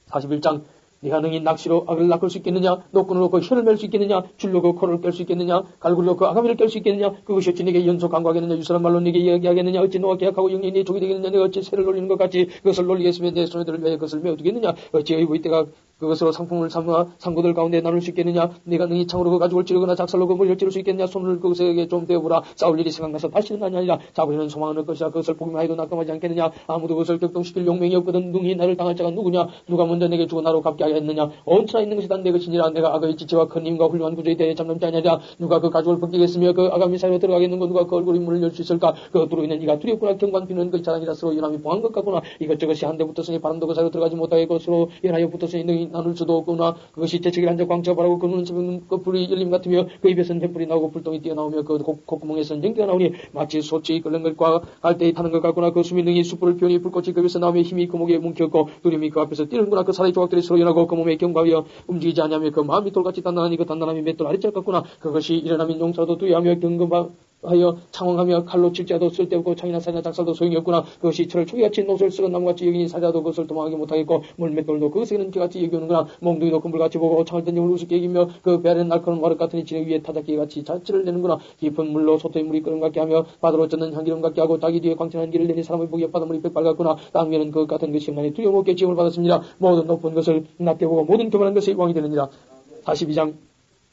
41장 네가 능히 낚시로 악을 낚을 수 있겠느냐. 노끈으로 그 혀를 맬 수 있겠느냐. 줄로 그 코를 깰 수 있겠느냐. 갈고리로 그 아가미를 깰 수 있겠느냐. 그것이 어찌 네게 연속 강구하겠느냐. 유사한 말로 네게 이야기하겠느냐. 어찌 너와 계약하고 영연히 네 족이 되겠느냐. 내가 어찌 새를 놀리는 것 같이 그것을 놀리겠으며 내 소녀들을 위하여 그것을 메어두겠느냐. 어찌 의부의 때가 그것으로 상품을 삼아 상고들 가운데 나눌 수 있겠느냐. 네가 능히 창으로 그 가죽을 찌르거나 작살로 그 물을 찌를 수 있겠느냐. 손을 그것에게 좀 대어보라. 싸울 일이 생각나서 다시는 아니하리라. 잡으려는 소망은 올 것이라. 그것을 보기만 해도 낙감하지 않겠느냐. 아무도 그것을 격동시킬 용맹이 없거든. 능히 나를 당할 자가 누구냐. 누가 먼저 내게 주고 나로 갚게 하였느냐. 언제나 있는 것이 다 내 것이니라. 내가 악의 지체와 큰 힘과 훌륭한 구조에 대해 잠잠지 아니하리라. 누가 그 가죽을 벗기겠으며 그 아가미 사이로 들어가겠는가. 누가 그 얼굴에 문을 열 수 있을까. 그것으로 인해 네가 두렵구나. 경관 비는 그 자랑이라 서로 연함이 봉한 것 같구나. 이것저것이 한데 붙었으니 바람도 그 사이로 들어가지 못하게 것으로 연하여 붙었으니 능히 땅이 나눌 수도 없구나. 그것이 재채기를 한자 광채가 바라고 그 눈은 새벽 그 불이 열림 같으며 그 입에서는 횃불이 나오고 불똥이 뛰어나오며 그 콧구멍에서는 연기가 나오니 마치 소치 끓는 것과 갈대에 타는 것 같구나. 그 숨이 능히 숯불을 피우니 불꽃이 그 입에서 나오며 힘이 그 목에 뭉쳤고 두려움이 그 앞에서 뛰는구나. 그 살의 조각들이 서로 연하고 그 몸에 경과하여 움직이지 아니하며 그 마음이 돌같이 단단하니 그 단단함이 맷돌 아래짤 같구나. 그것이 일어나면 용사도 두려워하며 경건하여 창왕하며 칼로 칠지라도 쓸데없고 창이나 사이나 작살도 소용이 없구나. 그것이 철을 초기같이 노술 썩은 나무같이 여기니 사자도 그것을 도망하지 못하겠고 물맷돌도 그것에는 개같이 여기오는구나. 몽둥이도 금불같이 보고 창을 던지 우습게 여기며 그 배아래는 날카로운 와륵 같으니 진흙 위에 타작기같이 자취를 내는구나. 깊은 물로 소토의 물이 끓음 같게 하며 바다로 젖는 향기름 같게 하고 닭이 뒤에 광채난 길을 내니 사람의 보기에 바닷물이 백발 같구나. 땅 위에는 그 같은 것이 없나니 두려움 없게 지음을 받았습니다. 모든 높은 것을 낮게 보고 모든 교만한 것이 왕이 되느니라. 42장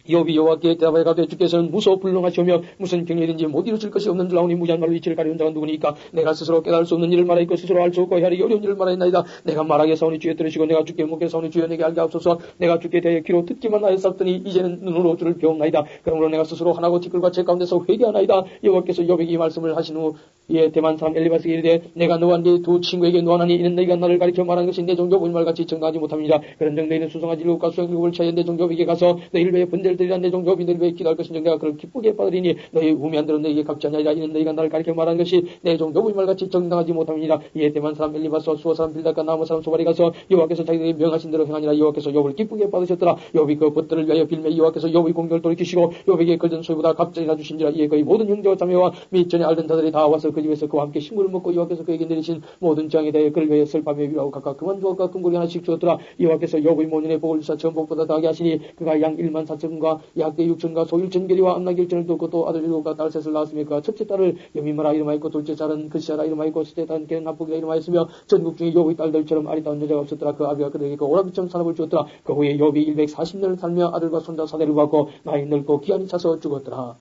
욥이 여호와께 대답하여 가되 주께서는 무소 불능하시오며 무슨 경례든지 못 이루실 것이 없는 줄 아오니 무지한 말로 이치를 가리운 자가 누구니까. 내가 스스로 깨달을 수 없는 일을 말하였고 스스로 알 수 없고 헤아리기 어려운 일을 말하였나이다. 내가 말하게 사오니 주여 들으시고 내가 주께 묻게 사오니 주여 내게 알게 하옵소서. 내가 주께 대해 귀로 듣기만 하였었더니 이제는 눈으로 주를 배웁나이다. 그러므로 내가 스스로 하나고 티끌과 제 가운데서 회개하나이다. 여호와께서 욥에게 이 말씀을 하신 후 이에 대만 사람 엘리바스에게 이르되 내가 너와 네 두 친구에게 노하나니 이는 너희가 나를 가리켜 말하는 것이 내 종 욥의 말같이 정당하지 못합니다. 그런즉 너희는 수송아지 일곱과 수양 일곱을 차여 내 종 욥에게 가서 너희를 위해 번제를 드리라. 내 종 욥이 너희를 위해 기도할 것인즉 내가 그를 기쁘게 받으리니 너희 우매한 대로 너희에게 갚지 아니하리라. 이는 너희가 나를 가리켜 말하는 것이 내 종 욥의 말같이 정당하지 못함이니라. 이에 대만 사람 엘리바스와 수어 사람 빌닷과 나무 사람 소발이 가서 여호와께서 자기들에게 명하신 대로 행하니라. 여호와께서 욥을 기쁘게 받으셨더라. 욥이 그 벗들을 위하여 빌매 여호와께서 욥의 공격을 돌이키시고 욥에게 걸든 소유보다 갑절이나 주신지라. 이에 그의 모든 형제와 자매와 및 전에 알던 자들이 다 와서 그 집에서 그와 함께 식물을 먹고 여호와께서 그에게 내리신 모든 재앙에 대해 그를 위하여 슬퍼하며 위로하고 각각 그만 주었과 금고리 하나씩 주었더라. 여호와께서 욥의 모년에 복을 주사 전복보다 더하게 하시니 그가 양 1만 4천과 약대 6천과 소 1천 개리와 암낙 1천을 뒀고 또 아들 7과 딸 셋을 낳았으며 그가 첫째 딸을 여미마라 이름하였고 둘째 딸은 그시아라 이름하였고 셋째 딸은 걔는 나쁘기라 이름하였으며 전국 중에 욥의 딸들처럼 아리따운 여자가 없었더라. 그 아비가 그들에게 그 오라비처럼 산업을 주었더라. 그 후에 욥이 140년을 살며 아들과 손자 사대를 받고 나이 늙고 기한이 차서 죽었더라.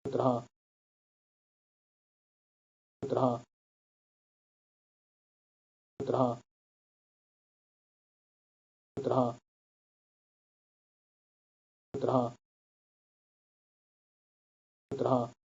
죽었더라. 죽었더라. 죽었더라. 죽었더라. 죽었더라. 죽었더라.